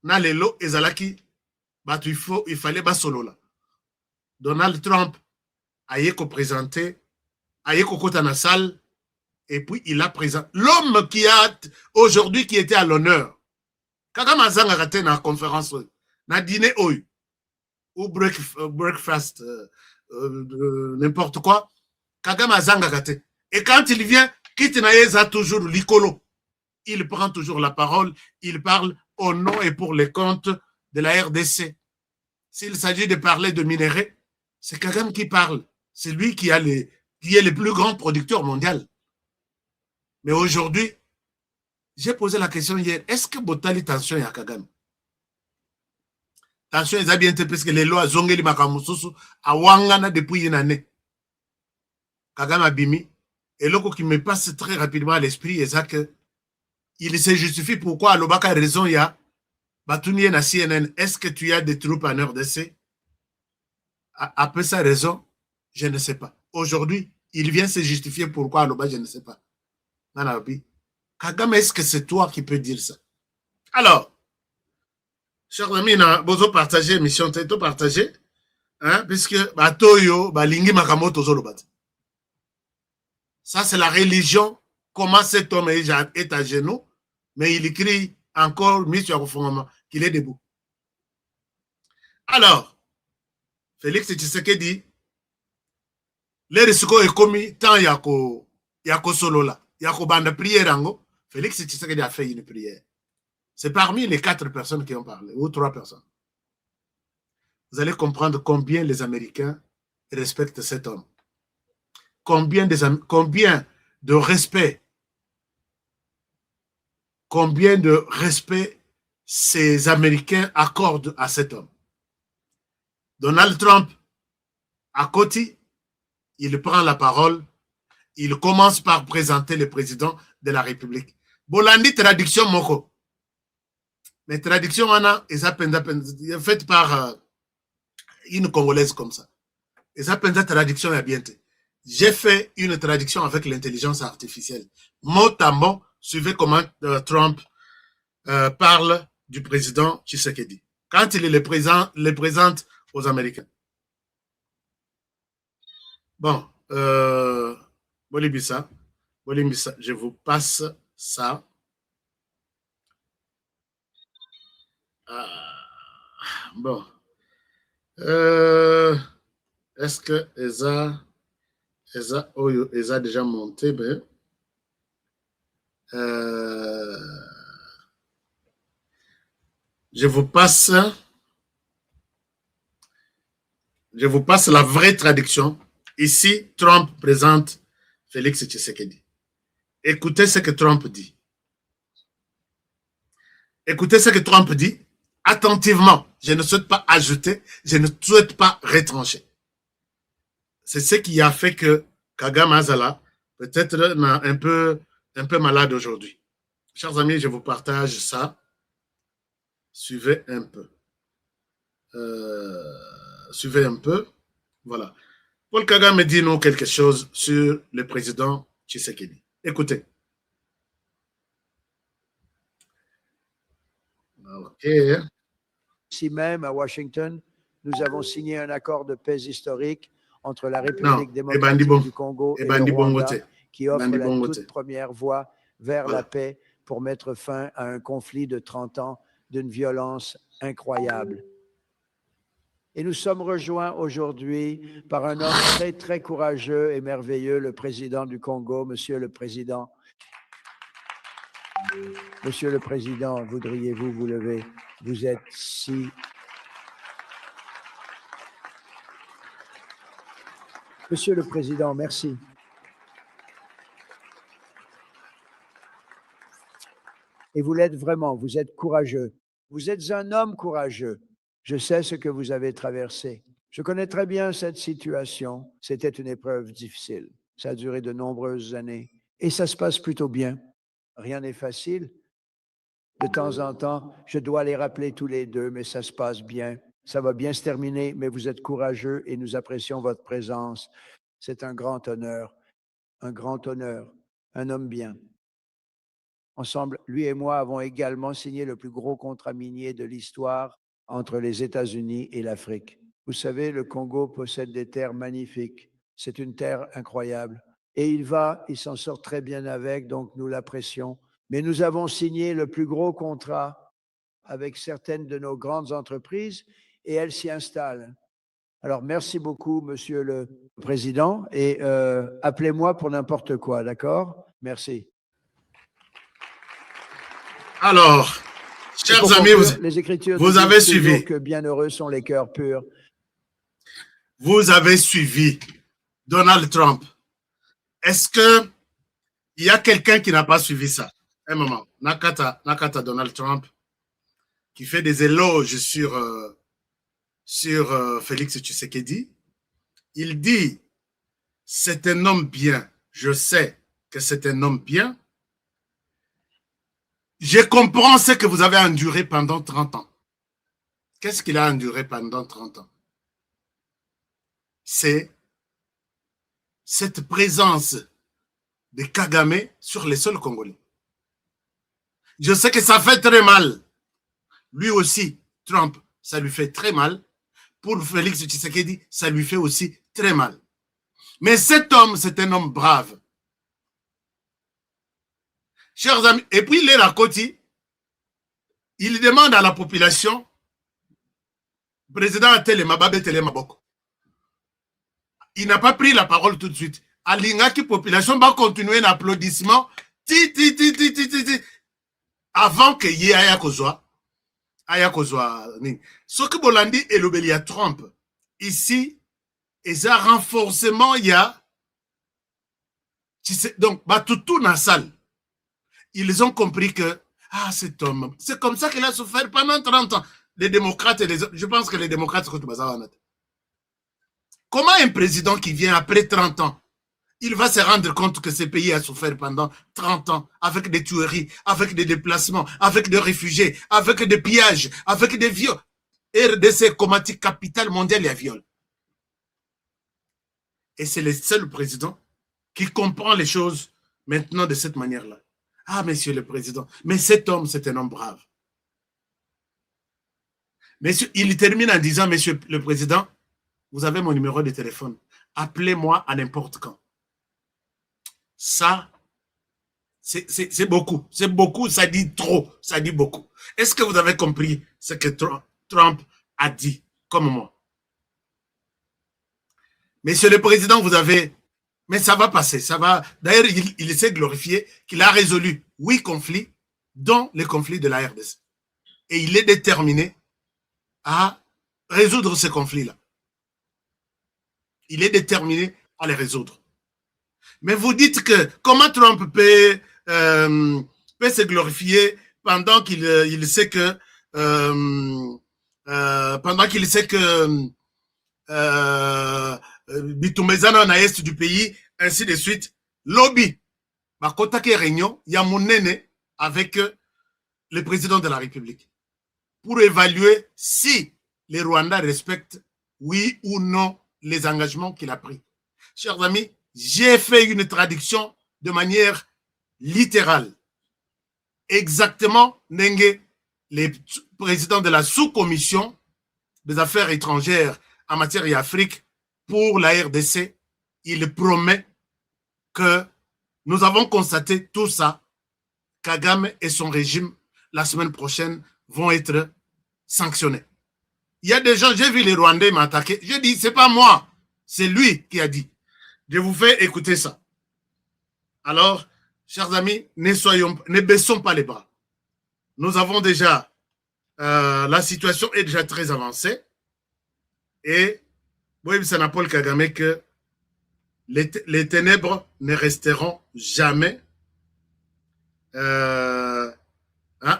Na lelo ezalaki batu il fallait ba solo là. Donald Trump a présenter, a kota na salle et puis il a présenté l'homme qui a aujourd'hui qui était à l'honneur. Kagame azanga raté na conférence na dîner oy ou breakfast n'importe quoi. Kagame azanga raté. Et quand il vient, Kitinaïza toujours l'icolo. Il prend toujours la parole, il parle au nom et pour les comptes de la RDC. S'il s'agit de parler de minerais, c'est Kagame qui parle. C'est lui qui est le plus grand producteur mondial. Mais aujourd'hui, j'ai posé la question hier, est-ce que Botali tension y a Kagame? Tension est bien parce que les lois zongeli makamususu a wangana depuis une année. Kagame Abimi. Et l'autre qui me passe très rapidement à l'esprit, c'est que il se justifie pourquoi Alobaka a raison, il y a Batounié na CNN, est-ce que tu as des troupes en RDC? Après sa raison, je ne sais pas. Aujourd'hui, il vient se justifier pourquoi Alobaka, je ne sais pas. Nanabi. Kagame, est-ce que c'est toi qui peux dire ça? Alors, chers amis, bozo partager, mission teto partager, hein, puisque Batoyo, Balingi Makamoto Zolobati. Ça, c'est la religion. Comment cet homme est à genoux, mais il écrit encore, mis sur le qu'il est debout. Alors, Félix Tshisekedi, les risques est commis tant yako solo là, yako bande prière ango. Félix Tshisekedi a fait une prière. C'est parmi les 4 personnes qui ont parlé, ou 3 personnes. Vous allez comprendre combien les Américains respectent cet homme. Combien de respect ces Américains accordent à cet homme. Donald Trump, à côté, il prend la parole, il commence par présenter le président de la République. Bolandi traduction moko. Mais traduction faite par une Congolaise comme ça. Et ça traduction est bien. J'ai fait une traduction avec l'intelligence artificielle. Mot à mot, suivez comment Trump parle du président Tshisekedi. Quand il le présente aux Américains. Bon, Bolibissa, je vous passe ça. Bon. Est-ce que Eza Eza déjà monté, ben. Je vous passe la vraie traduction. Ici, Trump présente Félix Tshisekedi. Écoutez ce que Trump dit. Écoutez ce que Trump dit attentivement. Je ne souhaite pas ajouter, je ne souhaite pas retrancher. C'est ce qui a fait que Kagame Azala peut-être un peu malade aujourd'hui. Chers amis, je vous partage ça. Suivez un peu. Suivez un peu. Voilà. Paul Kagame dit nous quelque chose sur le président Tshisekedi. Écoutez. OK. Ici même, à Washington, nous avons signé un accord de paix historique entre la République démocratique du Congo et le Rwanda, qui offre la toute première voie vers la paix pour mettre fin à un conflit de 30 ans d'une violence incroyable. Et nous sommes rejoints aujourd'hui par un homme très, très courageux et merveilleux, le président du Congo, Monsieur le Président. Monsieur le Président, voudriez-vous vous lever? Vous êtes si... Monsieur le Président, merci. Et vous l'êtes vraiment, vous êtes courageux. Vous êtes un homme courageux. Je sais ce que vous avez traversé. Je connais très bien cette situation. C'était une épreuve difficile. Ça a duré de nombreuses années. Et ça se passe plutôt bien. Rien n'est facile. De temps en temps, je dois les rappeler tous les deux, mais ça se passe bien. Ça va bien se terminer, mais vous êtes courageux et nous apprécions votre présence. C'est un grand honneur, un homme bien. Ensemble, lui et moi avons également signé le plus gros contrat minier de l'histoire entre les États-Unis et l'Afrique. Vous savez, le Congo possède des terres magnifiques. C'est une terre incroyable. Et il s'en sort très bien avec, donc nous l'apprécions. Mais nous avons signé le plus gros contrat avec certaines de nos grandes entreprises et elles s'y installent. Alors, merci beaucoup, Monsieur le Président, et appelez-moi pour n'importe quoi, d'accord? Merci. Alors, chers amis, les Écritures vous avez suivi. Que bienheureux sont les cœurs purs. Vous avez suivi Donald Trump. Est-ce que il y a quelqu'un qui n'a pas suivi ça? Un moment. Nakata Donald Trump, qui fait des éloges sur Félix Tshisekedi. Il dit, c'est un homme bien. Je sais que c'est un homme bien. Je comprends ce que vous avez enduré pendant 30 ans. Qu'est-ce qu'il a enduré pendant 30 ans? C'est cette présence de Kagame sur les sols congolais. Je sais que ça fait très mal. Lui aussi, Trump, ça lui fait très mal. Pour Félix Tshisekedi, ça lui fait aussi très mal. Mais cet homme, c'est un homme brave. Chers amis, et puis Léla Koti, il demande à la population, président Telemababe Telemaboko. Il n'a pas pris la parole tout de suite. Alingaki population va continuer l'applaudissement avant que y ait Ayakozwa. Ce que Bolandi et l'Obelia Trump, ici, et ça renforcement, il y a. Donc, tout dans la salle. Ils ont compris que, cet homme, c'est comme ça qu'il a souffert pendant 30 ans. Les démocrates et les autres, je pense que les démocrates, comment un président qui vient après 30 ans, il va se rendre compte que ce pays a souffert pendant 30 ans avec des tueries, avec des déplacements, avec des réfugiés, avec des pillages, avec des viols. RDC, Komati, capitale mondiale, il y a viol. Et c'est le seul président qui comprend les choses maintenant de cette manière-là. Monsieur le Président, mais cet homme, c'est un homme brave. Monsieur, il termine en disant, Monsieur le Président, vous avez mon numéro de téléphone. Appelez-moi à n'importe quand. Ça, c'est beaucoup. C'est beaucoup, ça dit trop. Ça dit beaucoup. Est-ce que vous avez compris ce que Trump a dit, comme moi? Monsieur le Président, vous avez Mais ça va passer, ça va. D'ailleurs, il s'est glorifié qu'il a résolu 8 conflits, dont les conflits de la RDC. Et il est déterminé à résoudre ces conflits-là. Il est déterminé à les résoudre. Mais vous dites que comment Trump peut se glorifier pendant qu'il sait que Bitumezana na est du pays, ainsi de suite. Lobby, Makota qui réunion, il y a mon nene avec le président de la République pour évaluer si les Rwandais respectent, oui ou non, les engagements qu'il a pris. Chers amis, j'ai fait une traduction de manière littérale. Exactement, Nenge, les présidents de la sous-commission des affaires étrangères en matière d'Afrique pour la RDC, il promet que nous avons constaté tout ça. Kagame et son régime, la semaine prochaine, vont être sanctionnés. Il y a des gens, j'ai vu les Rwandais m'attaquer. Je dis, c'est pas moi, c'est lui qui a dit. Je vous fais écouter ça. Alors, chers amis, ne baissons pas les bras. Nous avons déjà, la situation est déjà très avancée. Et, oui, c'est Paul Kagame que les ténèbres ne resteront jamais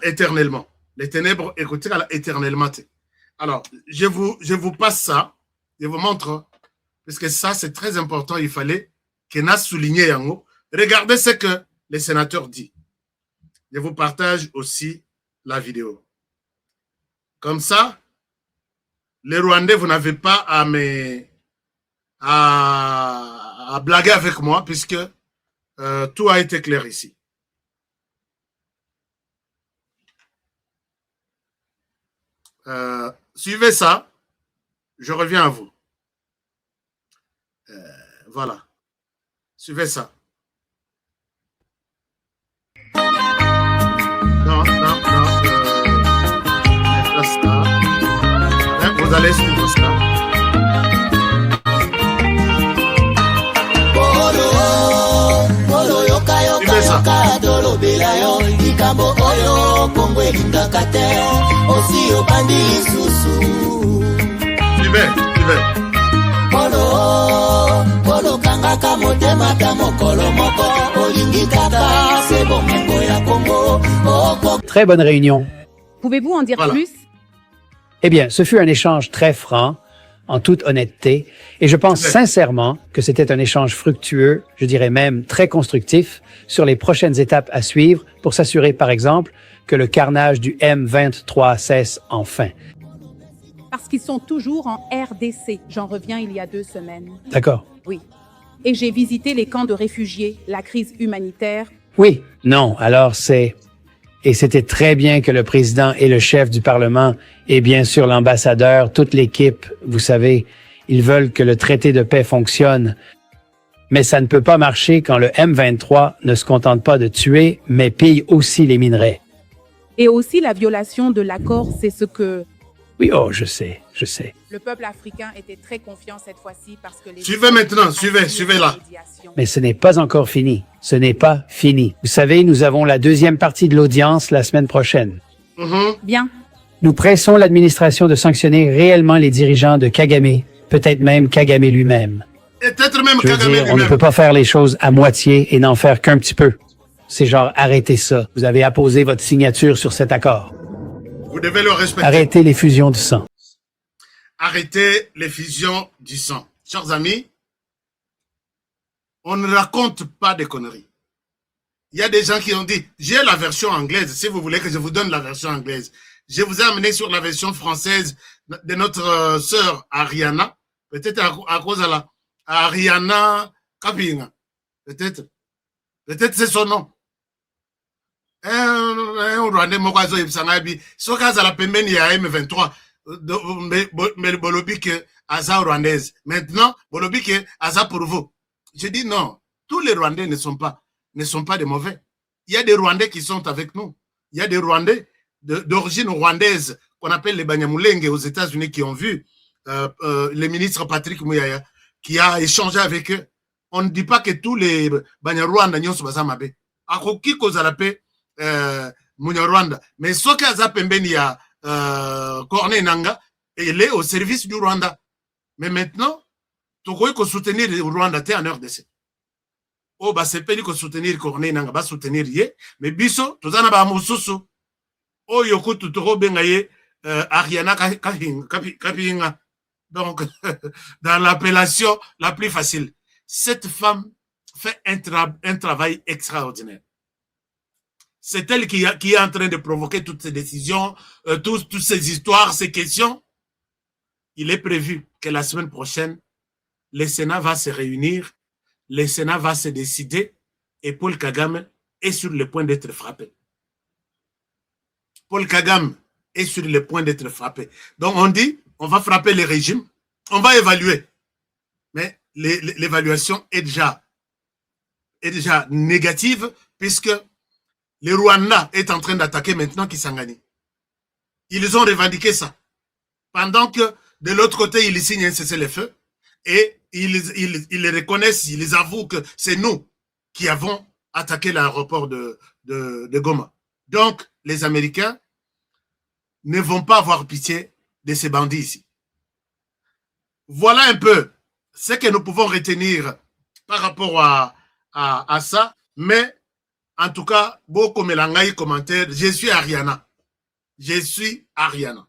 éternellement. Les ténèbres, écoutez, éternellement. Alors, je vous passe ça, je vous montre, parce que ça, c'est très important, il fallait qu'on a souligné en haut. Regardez ce que les sénateurs disent. Je vous partage aussi la vidéo. Comme ça, les Rwandais, vous n'avez pas à blaguer avec moi, puisque tout a été clair ici. Suivez ça, je reviens à vous. Voilà. Suivez ça. Non. Ça. Vous allez suivre ça. Très bonne réunion. Pouvez-vous en dire plus? Eh bien, ce fut un échange très franc, en toute honnêteté, et je pense sincèrement que c'était un échange fructueux, je dirais même très constructif, sur les prochaines étapes à suivre pour s'assurer, par exemple, que le carnage du M23 cesse enfin. Parce qu'ils sont toujours en RDC. J'en reviens il y a 2 semaines. D'accord. Oui. Et j'ai visité les camps de réfugiés, la crise humanitaire. Oui, non, alors c'est... Et c'était très bien que le président et le chef du Parlement et bien sûr l'ambassadeur, toute l'équipe, vous savez, ils veulent que le traité de paix fonctionne. Mais ça ne peut pas marcher quand le M23 ne se contente pas de tuer, mais pille aussi les minerais. Et aussi la violation de l'accord, c'est ce que... Oui, oh, je sais. Le peuple africain était très confiant cette fois-ci parce que les... Suivez maintenant, suivez là. Mais ce n'est pas encore fini. Ce n'est pas fini. Vous savez, nous avons la 2e partie de l'audience la semaine prochaine. Bien. Nous pressons l'administration de sanctionner réellement les dirigeants de Kagame, peut-être même Kagame lui-même. Peut-être même Je veux Kagame dire, on ne lui-même. peut pas faire les choses à moitié et n'en faire qu'un petit peu. C'est genre, arrêtez ça. Vous avez apposé votre signature sur cet accord. Vous devez le respecter. Arrêtez les fusions du sang. Arrêtez les fusions du sang. Chers amis, on ne raconte pas de conneries. Il y a des gens qui ont dit, j'ai la version anglaise, si vous voulez que je vous donne la version anglaise. Je vous ai amené sur la version française de notre sœur Ariana, peut-être à cause de la Ariana Kapinga. Peut-être c'est son nom. Rwanda mokazo ibsangabi sokaza la pembeni ya M23 mais bolobi que aza rwandaise. Maintenant bolobi que aza pour vous. Je dis non, tous les Rwandais ne sont pas des mauvais. Il y a des Rwandais qui sont avec nous. Il y a des Rwandais d'origine rwandaise qu'on appelle les Banyamulenge aux États-Unis qui ont vu le ministre Patrick Mouyaya qui a échangé avec eux. on ne dit pas que tous les Banyarwanda nyonso baza mabe. Akoki kozala pe Munyarwanda. Mais soki aza pembeni ya Corneille Nangaa, il est au service du Rwanda. Mais maintenant, tokoki ko soutenir le Rwanda te en RDC. Oh ba sepeli ko soutenir Corneille Nangaa, ba soutenir ye, mais biso tozana ba mususu. Oh yokutu toko benga ye Ariana Kapinga. Donc dans l'appellation la plus facile. Cette femme fait un travail extraordinaire. C'est elle qui est en train de provoquer toutes ces décisions, toutes ces histoires, ces questions. Il est prévu que la semaine prochaine, le Sénat va se réunir, le Sénat va se décider et Paul Kagame est sur le point d'être frappé. Paul Kagame est sur le point d'être frappé. Donc on dit, on va frapper le régime, on va évaluer. Mais l'évaluation est déjà négative puisque le Rwanda est en train d'attaquer maintenant Kisangani. Ils ont revendiqué ça. Pendant que de l'autre côté, ils signent un cessez-le-feu et ils reconnaissent, ils avouent que c'est nous qui avons attaqué l'aéroport de Goma. Donc, les Américains ne vont pas avoir pitié de ces bandits ici. Voilà un peu ce que nous pouvons retenir par rapport à ça, mais en tout cas, beaucoup melangai commentaire, je suis Ariana. Je suis Ariana.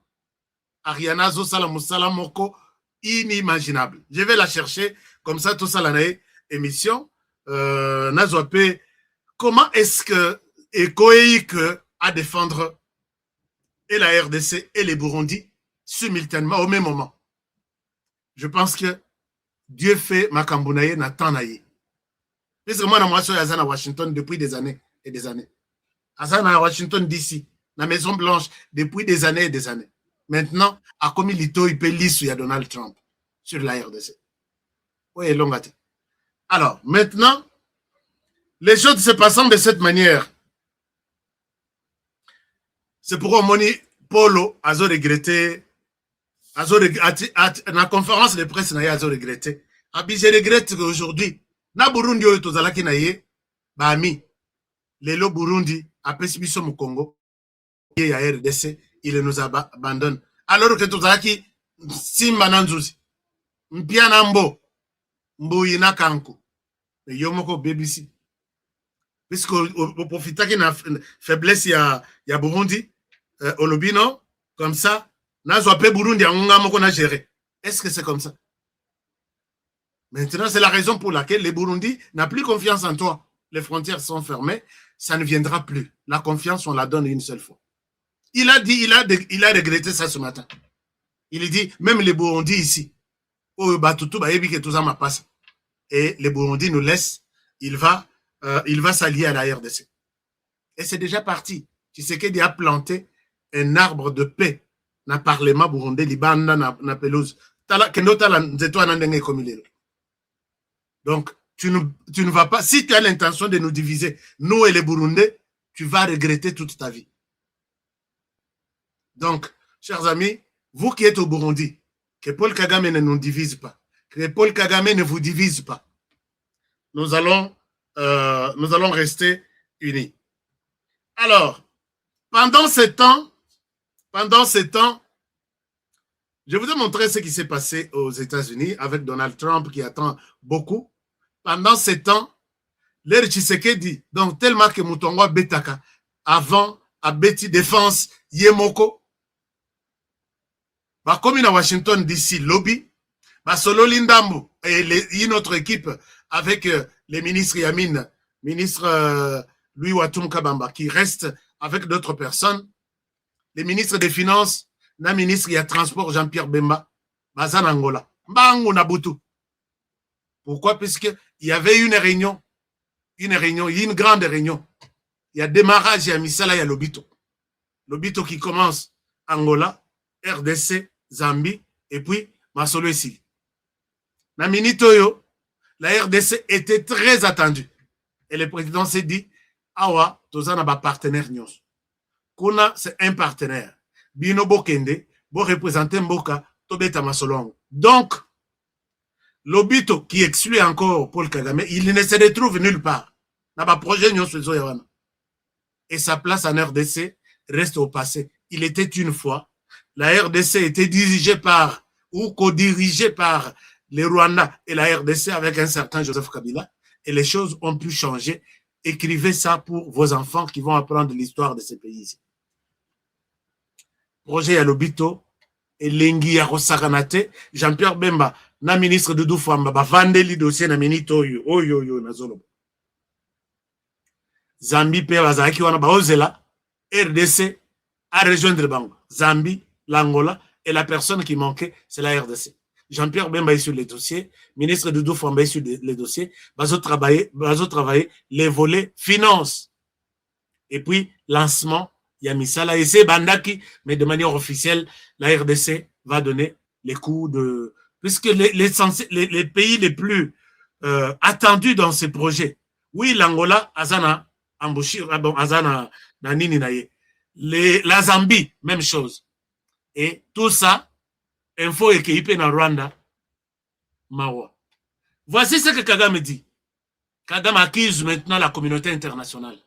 Ariana Zosala Moussala Moko, inimaginable. Je vais la chercher, comme ça, tout ça, l'année émission. Nazope, comment est-ce que Ekoeik à défendre et la RDC et les Burundi simultanément au même moment? Je pense que Dieu fait Makambounaye Natanaye. Puisque moi, je suis à Washington depuis des années et des années. À Washington DC, la Maison Blanche, depuis des années et des années. Maintenant, à comme il peut lire à Donald Trump sur la RDC. Oui, longate. Alors, maintenant, les choses se passant de cette manière. C'est pourquoi Moni Polo a regretté, la conférence de presse n'a pas regretté. Je regrette qu'aujourd'hui, na Burundi oyo tozalaki na ye bami lelo Burundi apesi biso mu Congo ye ya RDC il nous abandonne alors que tozalaki simba na nzuzi mpia na mbuyi na kanku yo moko BBC puisque au profitaki na faiblesse ya Burundi olobino comme ça nazo pe Burundi angonga moko na gérer. Est-ce que c'est comme ça? Maintenant, c'est la raison pour laquelle les Burundis n'ont plus confiance en toi. Les frontières sont fermées, ça ne viendra plus. La confiance, on la donne une seule fois. Il a dit, il a regretté ça ce matin. Il dit, même les Burundis ici, et les Burundis nous laissent, il va s'allier à la RDC. Et c'est déjà parti. Tshisekedi a planté un arbre de paix dans le Parlement burundais, Libanda, na pelouse. Donc, tu ne vas pas, si tu as l'intention de nous diviser, nous et les Burundais, tu vas regretter toute ta vie. Donc, chers amis, vous qui êtes au Burundi, que Paul Kagame ne nous divise pas, que Paul Kagame ne vous divise pas, nous allons rester unis. Alors, pendant ce temps, je vous ai montré ce qui s'est passé aux États-Unis avec Donald Trump qui attend beaucoup. Pendant ce temps, l'air Tshisekedi, donc tellement que Moutongo Betaka, avant, à Betty Défense, Yemoko, bah, comme à Washington DC, lobby, bah, Solo Lindambo et notre équipe avec les ministres Yamin, ministre Louis Watum Kabamba, qui reste avec d'autres personnes, les ministres des Finances, na ministre du Transport Jean-Pierre Bemba, Bazan Angola, Mbango Nabutu. Pourquoi? Puisqu'il y avait une grande réunion. Il y a démarrage, il y a Misala, il y a Lobito. Lobito qui commence Angola, RDC, Zambie, et puis Masolo ici. Na Minitoyo, la RDC était très attendue. Et le président s'est dit, Awa, Tozana ba partenaire Nyos. Kuna, c'est un partenaire. Bino Bokende, bo représenter Mboka, Tobeta Masolongo. Donc, Lobito qui exclut encore Paul Kagame, il ne se retrouve nulle part. Et sa place en RDC reste au passé. Il était une fois, la RDC était dirigée par ou co-dirigée par les Rwandais et la RDC avec un certain Joseph Kabila, et les choses ont pu changer. Écrivez ça pour vos enfants qui vont apprendre l'histoire de ces pays-ci. Roger Yalobito, Elengi Yarosakanate, Jean-Pierre Bemba, na ministre de Doufamba, bavandeli dossier na minito oyo na zolobo. Zambie pe bazaki wana baozela, RDC a rejoindre Bango. Zambie, l'Angola, et la personne qui manquait, c'est la RDC. Jean-Pierre Bemba est sur les dossiers, ministre de Doufamba est sur les dossiers, bazo travailler les volets finance. Et puis, lancement, Yamisala, et c'est Bandaki, mais de manière officielle, la RDC va donner les coups de... Puisque les pays les plus attendus dans ces projets, oui, l'Angola, Azana, Azana, Nanini Naye, la Zambie, même chose. Et tout ça, info équipé dans Rwanda, Mawa. Voici ce que Kagame dit. Kagame accuse maintenant la communauté internationale.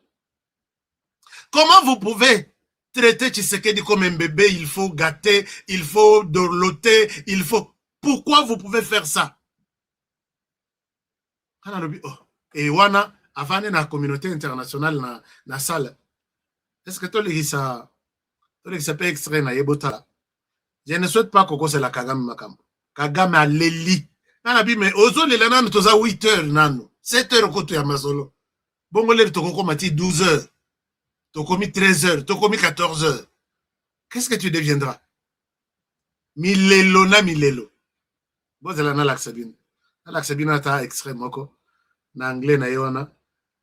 Comment vous pouvez traiter Tshisekedi comme un bébé, il faut gâter, il faut dorloter, il faut... Pourquoi vous pouvez faire ça? Et wana, avant la communauté internationale na salle, est-ce que tu as ça peut extrait na yebota? Je ne souhaite pas que c'est la Kagame Makambo. Kagame a l'eli. Mais ozo le lanan toza 8 heures nano. 7 heures koto ya masolo. Bongo le toko mati 12 heures. Toko mi 13 heures. Toko mi 14 heures. Qu'est-ce que tu deviendras? Milelo na milelo. Bon, c'est la nalaxabine. Nalaxabine ta extrême moko. Na anglais na yona.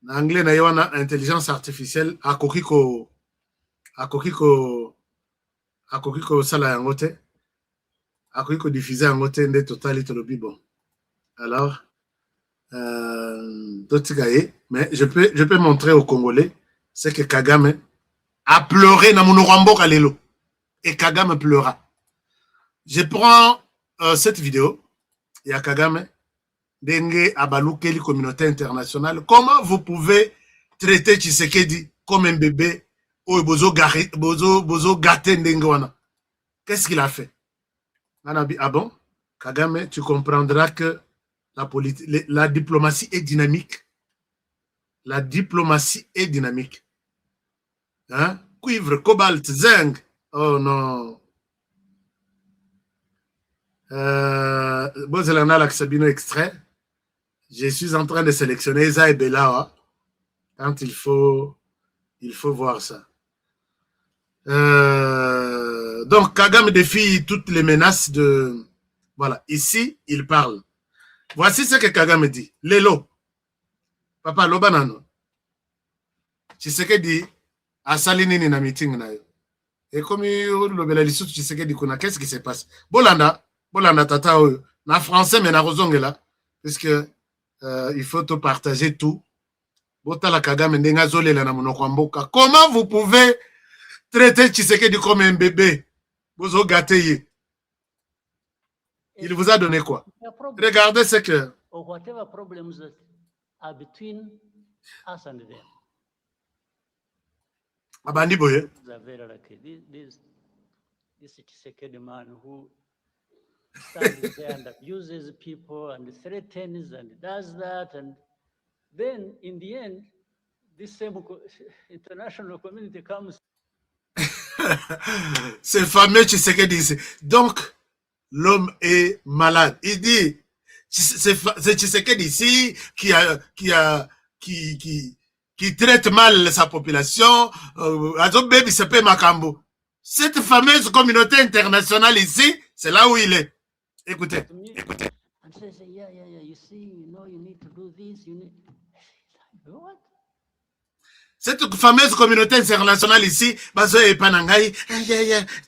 Na anglais na yona intelligence artificielle akokiko sala yangote. Akokiko diffuser yangote nde totalité le bon. Alors, mais je peux montrer aux Congolais c'est que Kagame a pleuré dans mon Rambo Kalelo. Et Kagame pleura. Je prends cette vidéo. Il y a Kagame, Dengue Abalukeli, communauté internationale. Comment vous pouvez traiter Tshisekedi comme un bébé ou bozo gâté Ndengoana? Qu'est-ce qu'il a fait? Ah bon? Kagame, tu comprendras que la diplomatie est dynamique. La diplomatie est dynamique. Hein? Cuivre, cobalt, zinc. Oh non. Bozelana Laxabino extrait. Je suis en train de sélectionner Eza et Bela quand il faut voir ça. Donc Kagame défie toutes les menaces de... Voilà, ici il parle. Voici ce que Kagame dit. Lelo. Papa Lobanano. Tshisekedi a salinini na meeting na yo. Et comme le Lissu Tshisekedi kuna, qu'est-ce qui se passe? Bolanda tata na français mais na rozongela puisque il faut te partager tout. Botala Kagame ndenga zolela na monoko mboka. Comment vous pouvez traiter Tshisekedi comme un bébé? Bozo gâté. Il vous a donné quoi? Regardez ce que... Or whatever problems that are between us and them. Abandi boye. This Tshisekedi man who stands there and abuses people and threatens and does that, and then in the end, this same international community comes. Ce fameux Tshisekedi. Donc, l'homme est malade. Il dit, c'est Tshisekedi ici qui traite mal sa population. Cette fameuse communauté internationale ici, c'est là où il est. Écoutez. And says, yeah, you see, you need to do this, What? Cette fameuse communauté internationale ici,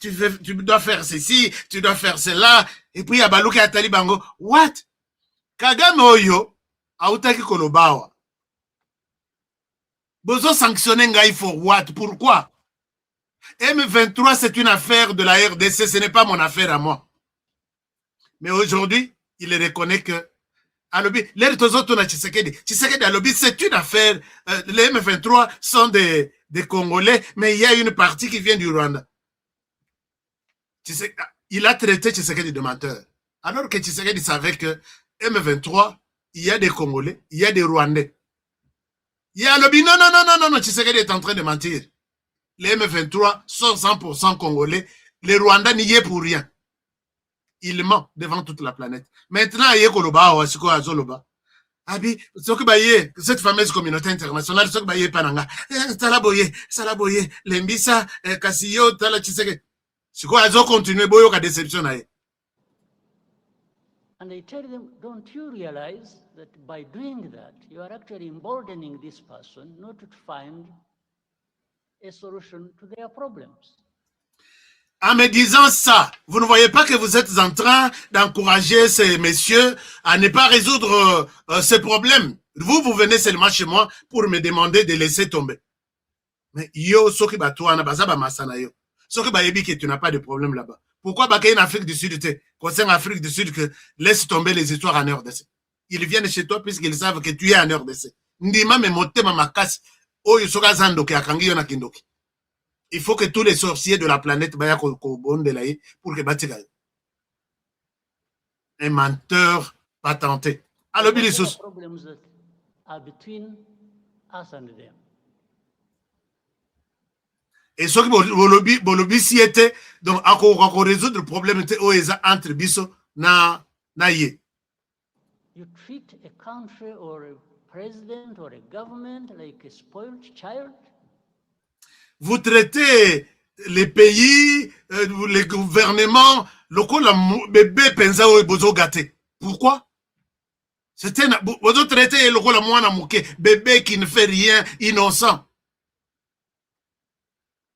tu dois faire ceci, tu dois faire cela, et puis Abaluka Atali Bango. What? Kagame Oyo, autaki kolobawa. Bozo sanctionner Ngai for what? Pourquoi? M23, c'est une affaire de la RDC, ce n'est pas mon affaire à moi. Mais aujourd'hui, il reconnaît que Alobi, les autres na Tshisekedi. Tshisekedi Alobi, c'est une affaire. Les M23 sont des Congolais, mais il y a une partie qui vient du Rwanda. Il a traité Tshisekedi de menteur. Alors que Tshisekedi savait que M23, il y a des Congolais, il y a des Rwandais. Il y a Alobi, non, Tshisekedi est en train de mentir. Les M23 sont 100% Congolais. Les Rwandais n'y est pour rien. Il ment devant toute la planète. Maintenant, il y a Koloba, Wasiko, Azoloba. Abi, cette fameuse communauté internationale, ce que Pananga, Salaboye, Lembisa, Kassiyo, Tala Tshisekedi. C'est quoi, Azo continue, Boyo, ka déception. And I tell them, don't you realize that by doing that, you are actually emboldening this person not to find a solution to their problems? En me disant ça, vous ne voyez pas que vous êtes en train d'encourager ces messieurs à ne pas résoudre ces problèmes. Vous venez seulement chez moi pour me demander de laisser tomber. Mais yo, soki batouana, bazaba masana yo. Soki bayebi que tu n'as pas de problème là-bas. Pourquoi bakaye en Afrique du Sud, concerne Afrique du Sud, que laisse tomber les histoires en RDC. Ils viennent chez toi puisqu'ils savent que tu es en RDC. Ndima me motema makasi, oyo soka zandoki akangi yo na kindoki. Il faut que tous les sorciers de la planète baya ko bonde la pour que batika. Un menteur patenté. Alors bilisous. Problems that are between us and them. Et ce que bolobi si était donc ako résoudre le problème était oeza entre biso na ye. You treat a country or a president or a government like a spoiled child. Vous traitez les pays, les gouvernements locaux, bébé penza ou bozo gâté. Pourquoi? C'était bozo traité locaux la moine mouké, bébé qui ne fait rien, innocent.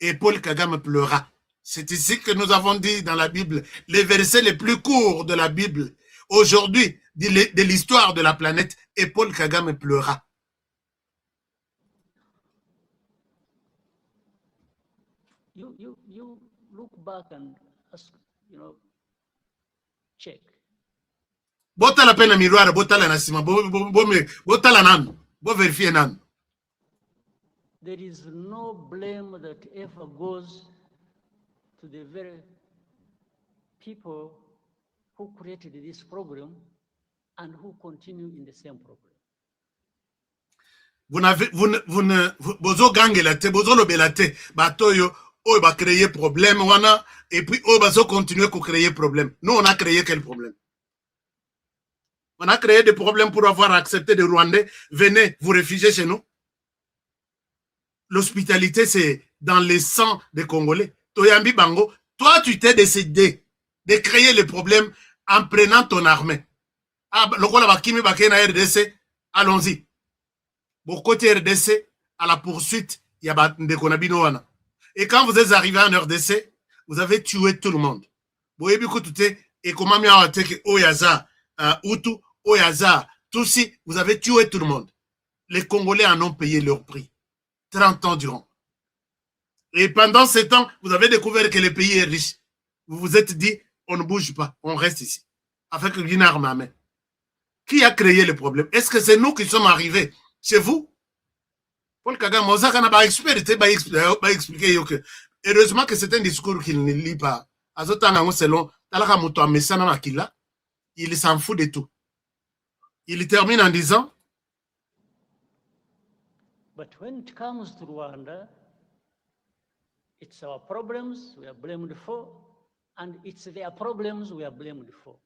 Et Paul Kagame pleura. C'est ici que nous avons dit dans la Bible, les versets les plus courts de la Bible, aujourd'hui, de l'histoire de la planète, et Paul Kagame pleura. You look back and ask, check. Bota la peine à miroir, bota la nasima, bota la nan, bo vérifier nan. There is no blame that ever goes to the very people who created this problem and who continue in the same problem. Bozo gangela te, bozo lobela te, batoyo, oyo ba créer problème wana, et puis oyo bazo continuer à créer problème. Nous, on a créé quel problème? On a créé des problèmes pour avoir accepté des Rwandais. Venez vous réfugier chez nous. L'hospitalité, c'est dans le sang des Congolais. Toyambi Bango, toi, tu t'es décidé de créer le problème en prenant ton armée. Ah, le Kola Bakimi Bakena RDC, allons-y. Bon, côté RDC, à la poursuite, il y a des Konabinoana. Et quand vous êtes arrivé en RDC, vous avez tué tout le monde. Vous voyez bien que tout est, et comment bien que Oyaza, Hutu, Oyaza, Tutsi, vous avez tué tout le monde. Les Congolais en ont payé leur prix. 30 ans durant. Et pendant ce temps, vous avez découvert que le pays est riche. Vous vous êtes dit, on ne bouge pas, on reste ici. Avec une arme à main. Qui a créé le problème? Est-ce que c'est nous qui sommes arrivés chez vous? Paul Kagame, Mozaka n'a pas expliqué que heureusement que c'est un discours qu'il ne lit pas. Il s'en fout de tout. Il termine en disant, but when it comes to Rwanda, it's our problems we are blamed for, and it's their problems we are blamed for.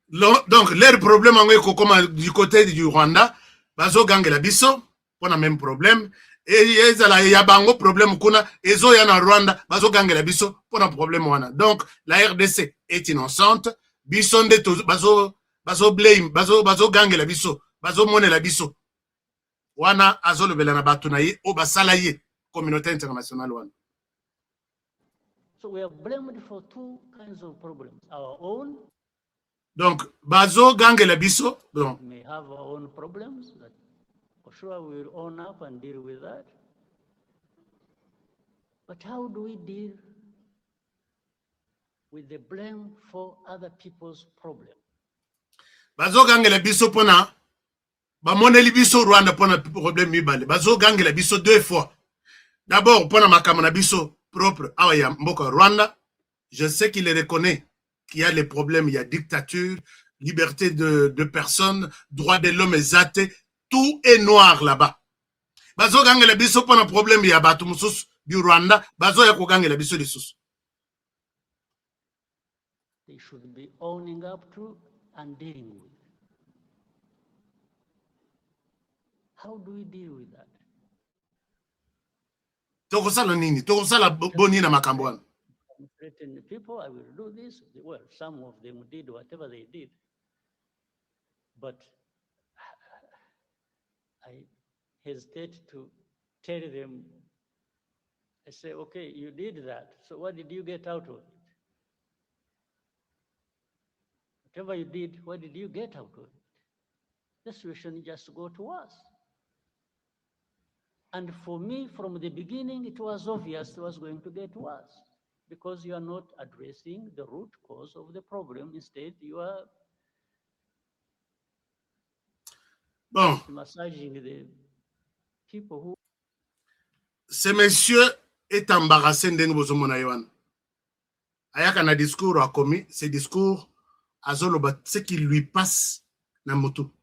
Donc, leur problème du côté du Rwanda, bazo gange la biso, on a même problème. Et il y a bango problème kuna, et zo yana Rwanda, bazo gange la biso, on a problème wana. Donc, la RDC est innocente, biso nde bazo blame, bazo gange la biso, bazo mone la biso. Wana azolo belana batunaye, o basala ye, communauté internationale wana. So we are blamed for two kinds of problems. Our own. Donc, bazo gange la biso, donc. We may have our own problems that for sure we will own up and deal with that. But how do we deal with the blame for other people's problems? bazo gangela biso pona ba moneli biso Rwanda pona problème mibale bazo gangela biso 2 fois. D'abord pona makambo na biso propre awa ya mboka Rwanda, je sais qu'il reconnaît qu'il y a les problèmes, il y a dictature, liberté de personnes, droit de l'homme exalté, tout est noir là-bas. Bazo gangela biso pona problème ya batu mususu du Rwanda, bazo ya ko gangela biso lisusu. They should be owning up to and dealing with. How do we deal with that? Tokosala nini? Tokosala boni na makambo wana. Threaten people, I will do this. Well, some of them did whatever they did. But I hesitate to tell them, I say, okay, you did that. So what did you get out of it? Whatever you did, what did you get out of it? The situation just got worse. And for me, from the beginning, it was obvious it was going to get worse because you are not addressing the root cause of the problem. Instead, you are massaging the people who... Ce monsieur est embarrassé ndenge bozomona yohana. Ayaka na discours a commis, ce discours azoloba ce qui lui passe na moto.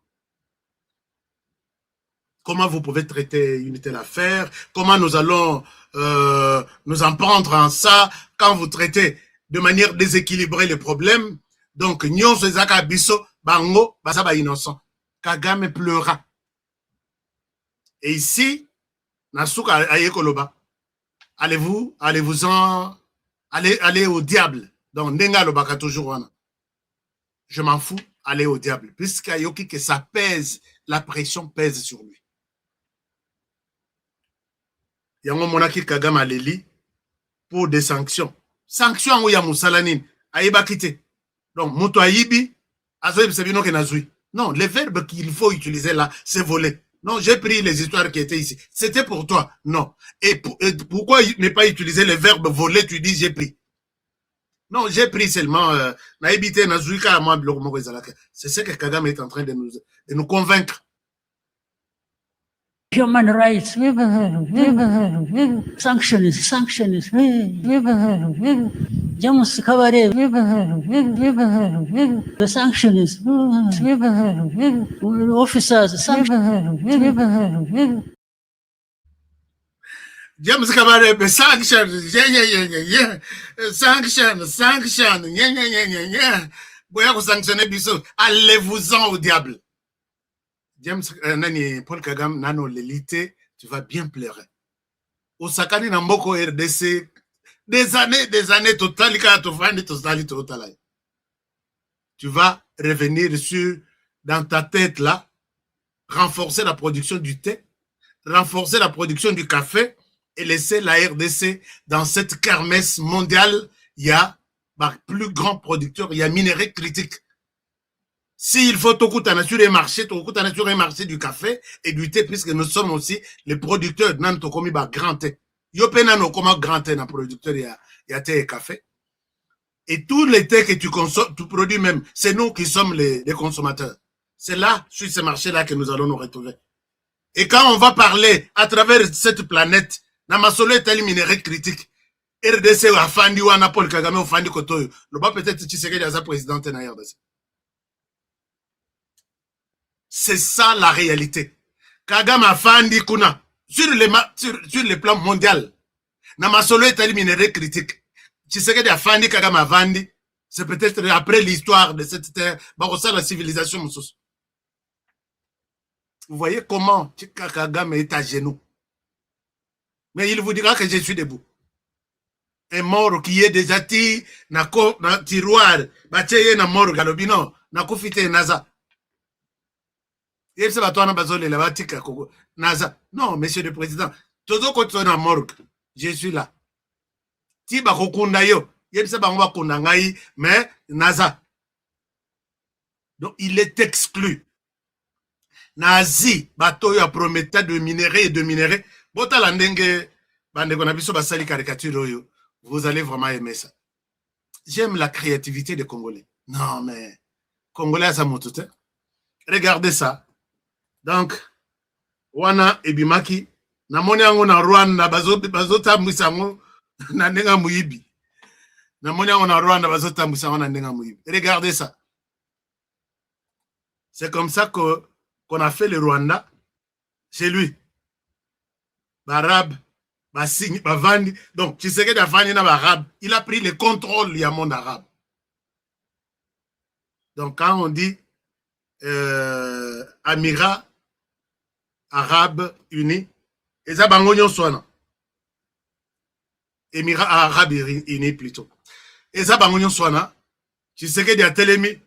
Comment vous pouvez traiter une telle affaire? Comment nous allons nous en prendre en ça quand vous traitez de manière déséquilibrée les problèmes? Donc, nyonso ezaka biso bango basa ba innocent. Kagame pleura. Et ici, Nasuka ayekoloba. Allez au diable. Donc, ndenga lobaka toujours wana. Je m'en fous, allez au diable. Puisqu'il y a que ça pèse, la pression pèse sur lui. Yango monaki Kagame aleli pour des sanctions. Sanctions ou ya musalanine. Aïba kite. Donc, moto aïbi, azoïb sebino ke nazui. Non, les verbes qu'il faut utiliser là, c'est voler. Non, j'ai pris les histoires qui étaient ici. C'était pour toi. Non. Et pourquoi ne pas utiliser le verbe voler? Tu dis j'ai pris. Non, j'ai pris seulement naïbité nazuika à moi. C'est ce que Kagame est en train de nous convaincre. Human rights, sanctions, James Kavare, the sanctions, officers, sanctions. James Kavare, sanctions, Boya ko sanctionner biso, allez-vous-en au diable. James Paul Kagame nano l'élité, tu vas bien pleurer. Osakani na mboko RDC des années totales tu vas revenir sur dans ta tête là, renforcer la production du thé, renforcer la production du café et laisser la RDC dans cette kermesse mondiale. Il y a plus grand producteur, il y a minerais critiques. S'il faut tout sur les marchés, sur les marchés du café et du thé, puisque nous sommes aussi les producteurs de Tokomi grand thé. Yopena no comme grand thé, na producteur, il y a thé et café. Et tous les thés que tu consommes, tu produis même, c'est nous qui sommes les consommateurs. C'est là, sur ces marchés-là, que nous allons nous retrouver. Et quand on va parler à travers cette planète, Namasolo est un minerai critique. RDC a fandi ou Paul Kagame a fandi kotoyo. Le bas peut-être Tshisekedi a sa présidente na RDC. C'est ça la réalité. Kagame a fandi kuna sur le plan mondial. Namasolo est un minerai critique. Tshisekedi a fandi Kagame a fandi. C'est peut-être après l'histoire de cette terre, ça la civilisation moussous. Vous voyez comment Kagame est à genoux. Mais il vous dira que je suis debout. Un mort qui est déjà tiré dans tiroir, bâtillé na mort galobino, na kufite naza. Et c'est pas toi na bazole la batika naza. Non, monsieur le président, todo koto na morgue, je suis là. Ti ba kokunda yo, yebisa ba ngwa kunda ngai, mais naza. Donc il est exclu. Nazi, bato yo promettait de minerais et de minerais. Bota la ndenge bande kona biso basali caricature oyo. Vous allez vraiment aimer ça. J'aime la créativité des Congolais. Non, mais Congolais à sa motote. Regardez ça. Donc, wana ebimaki, namoni yango na Rwanda, bazotambwisa yango na ndenga muyibi. Namoni yango na Rwanda, bazotambwisa yango na ndenga muyibi. Regardez ça. C'est comme ça qu'on a fait le Rwanda chez lui. Barabe, Basigny, Bavandi. Donc, Tshisekedi a vandi na Barabe. Il a pris le contrôle du monde arabe. Donc, quand on dit Amirat Arabe Uni, et ça, Bangonyon Swana. Émirat Arabe Uni plutôt. Et ça, Bangonyon Swana. Tshisekedi a télémi.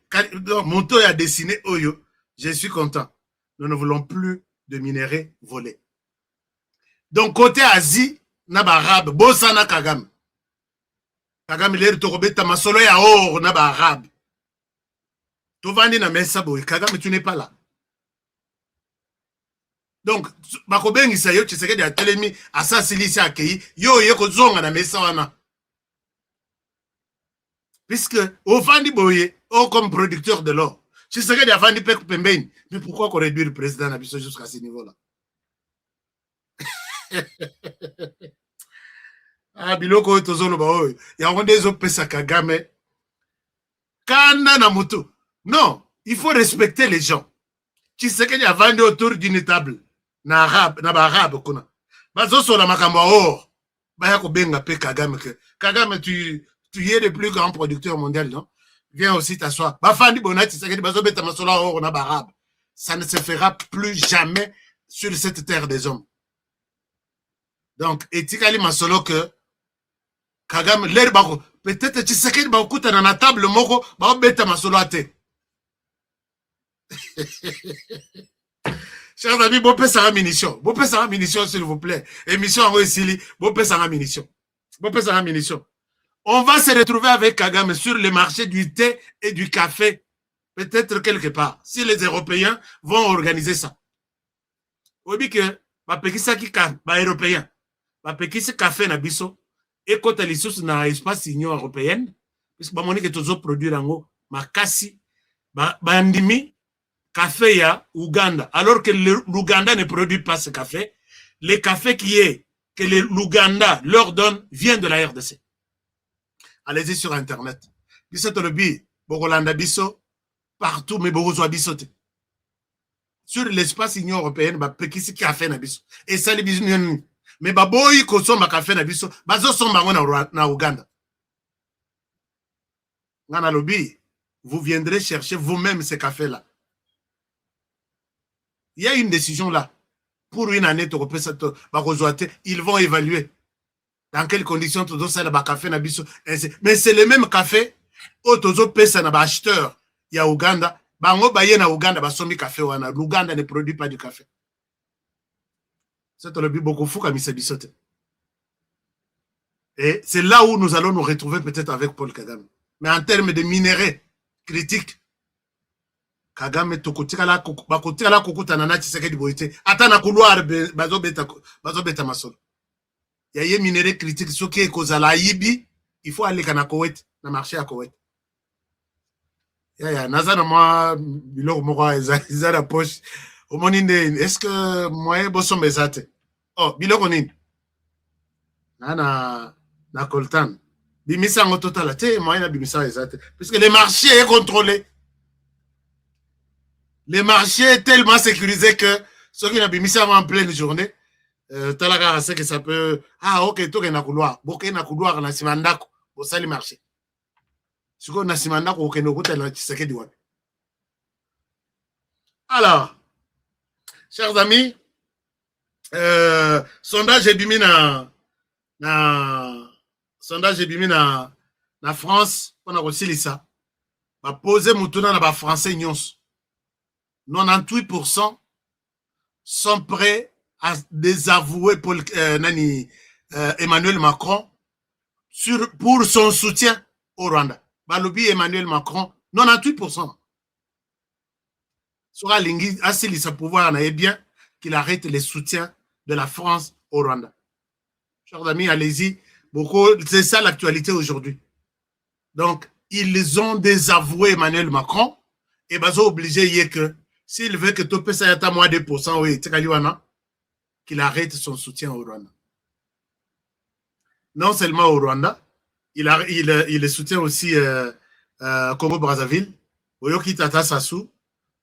Mon taux a dessiné Oyo. Je suis content. Nous ne voulons plus de minerais volés. Donc, côté Asie, naba arabe, bosana Kagame. Kagame, l'air de Robeta Masolo ya or, naba arabe. Tovandi na mesa boy, Kagame, tu n'es pas là. Donc, Bakobengi Sayo, tu sais que a télémi, assassini sa akei, yo zonga na mesa wana. Puisque, au Fandi Boye, comme producteur de l'or, tu sais que a Fandi Pek Pembeni, mais pourquoi qu'on réduit le président Nabiso jusqu'à ce niveau-là? Ah, biloko tozolo ba oyo. Ya onde zo pesa Kagame. Kanda na mutu. Non, il faut respecter les gens. Tu sais qu'il y a vendu autour d'une table. Na arabe, na ba arabe kuna. Bazo so la makambo or. Ba ya ko benga pe Kagame que Kagame tu es le plus grand producteur mondial, non? Viens aussi t'asseoir. Ba fandi bonati c'est que bazo beta masola or na ba arabe. Ça ne se fera plus jamais sur cette terre des hommes. Donc, etikali masolo que Kagame, l'air bako, peut-être tu sais qu'il va écouter dans la table moko, ba beta masolo ate. Chers amis, bon pesa munition. Bon pesa munition, s'il vous plaît. Émission en Wessili, bon pesa munition. Bon pesa munition. On va se retrouver avec Kagame sur le marché du thé et du café. Peut-être quelque part. Si les Européens vont organiser ça. On dit que, ba pekisa ki ka, ba Européens. Ba pekisa café na biso. Et quand les sources na espace Union européenne, puisque ba moni que tozo produire ango, makasi, ba ndimi, café ya Ouganda. Alors que l'Ouganda ne produit pas ce café, le café que l'Ouganda leur donne vient de la RDC. Allez-y sur Internet. Biso tolobi, Bogolanda biso, partout, mais Bogozo bisote. Sur l'espace Union européenne, ba pekisi café na biso. Et ça les bisous mais baboyi kosomba café na biso, bazo somba na Ouganda. Ngana lobi, vous viendrez chercher vous-même ce café-là. Il y a une décision là. Pour une année, ils vont évaluer dans quelles conditions tu dois faire le café na biso. Mais c'est le même café au tozo pesa na acheteur. Il y a Ouganda. Bango baye na Ouganda basomi café wana. L'Ouganda ne produit pas du café. C'est le but beaucoup fou comme il bisote. Et c'est là où nous allons nous retrouver peut-être avec Paul Kagame. Mais en termes de minéraux critiques, Kagame tokotikala kokutana na Tshisekedi boite. Ata na couloir bazo beta masolo. Ya ye minéraux critiques soki ekozala yibi, il faut aller kana Koweït, na marché à Koweït. Ya nazana moi biloko moko ezala poche. Est-ce que moi bosso mesate? Oh, biloko nini? Na coltan. Bimisa en total, moi na bimisa ezate. Puisque le marché est contrôlé. Le marché est tellement sécurisé que ceux qui na bimisa en pleine journée, talaka sait que ça peut OK, to na couloir. Boké na couloir na simandako, au sali marché. Suko na simandako OK no kota na Tshisekedi wana. Alors, chers amis, sondage ebimi na France, on a reçu ça. Va poser mutuna na ba français nyonso. 98% sont prêts à désavouer Emmanuel Macron pour son soutien au Rwanda. Balobi Emmanuel Macron, 98%. Sera lingi asili sa pouvoir na bien qu'il arrête les soutiens de la France au Rwanda. Chers amis, allez-y. C'est ça l'actualité aujourd'hui. Donc, ils ont désavoué Emmanuel Macron et ils sont obligés que S'il veut que Topé Sayata moins 2%, oui, qu'il arrête son soutien au Rwanda. Non seulement au Rwanda, il soutient aussi Congo-Brazzaville. Oyoki Tata Sassou,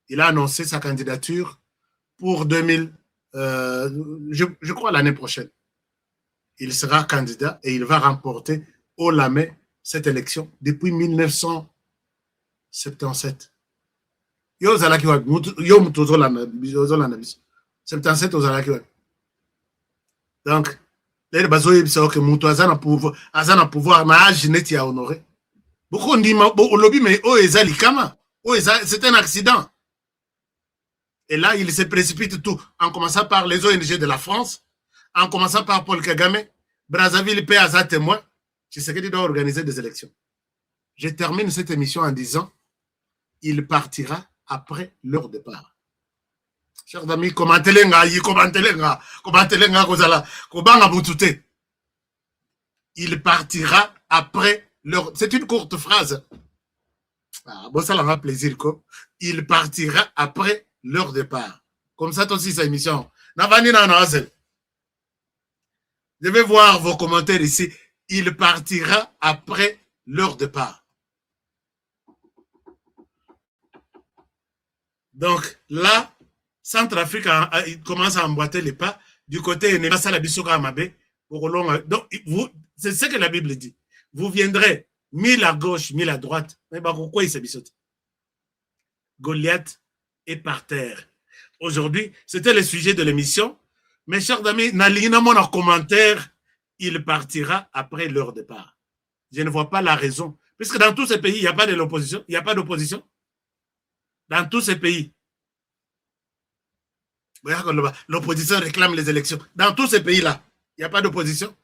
il a annoncé sa candidature pour 2000, je crois l'année prochaine. Il sera candidat et il va remporter haut la main cette élection depuis 1977. Yo zalaki wa yo mutozolana 77 ozalaki wa. Donc les bazoye biso que mutu azana pouvoir na âge net ya honoré. Beaucoup ndima olobi mais o ezali kama c'est un accident. Et là il se précipite tout en commençant par les ONG de la France, en commençant par Paul Kagame, Brazzaville paie à sa témoin. Tshisekedi doit organiser des élections. Je termine cette émission en disant il partira après leur départ. Chers amis, il partira après leur... C'est une courte phrase. Ah, bon, ça leur plaisir. Il partira après leur départ. Comme ça, aussi, cette émission. Je vais voir vos commentaires ici. Il partira après leur départ. Donc là, Centrafrique commence à emboîter les pas du côté de Salabisoka Amabe. Donc, c'est ce que la Bible dit. Vous viendrez, mille à gauche, mille à droite. Mais pourquoi il s'est bisoté? Goliath est par terre. Aujourd'hui, c'était le sujet de l'émission. Mes chers amis, n'alignez mon commentaire. Il partira après leur départ. Je ne vois pas la raison. Puisque dans tous ces pays, il n'y a pas de l'opposition. Il n'y a pas d'opposition. Dans tous ces pays. L'opposition réclame les élections. Dans tous ces pays-là, il n'y a pas d'opposition.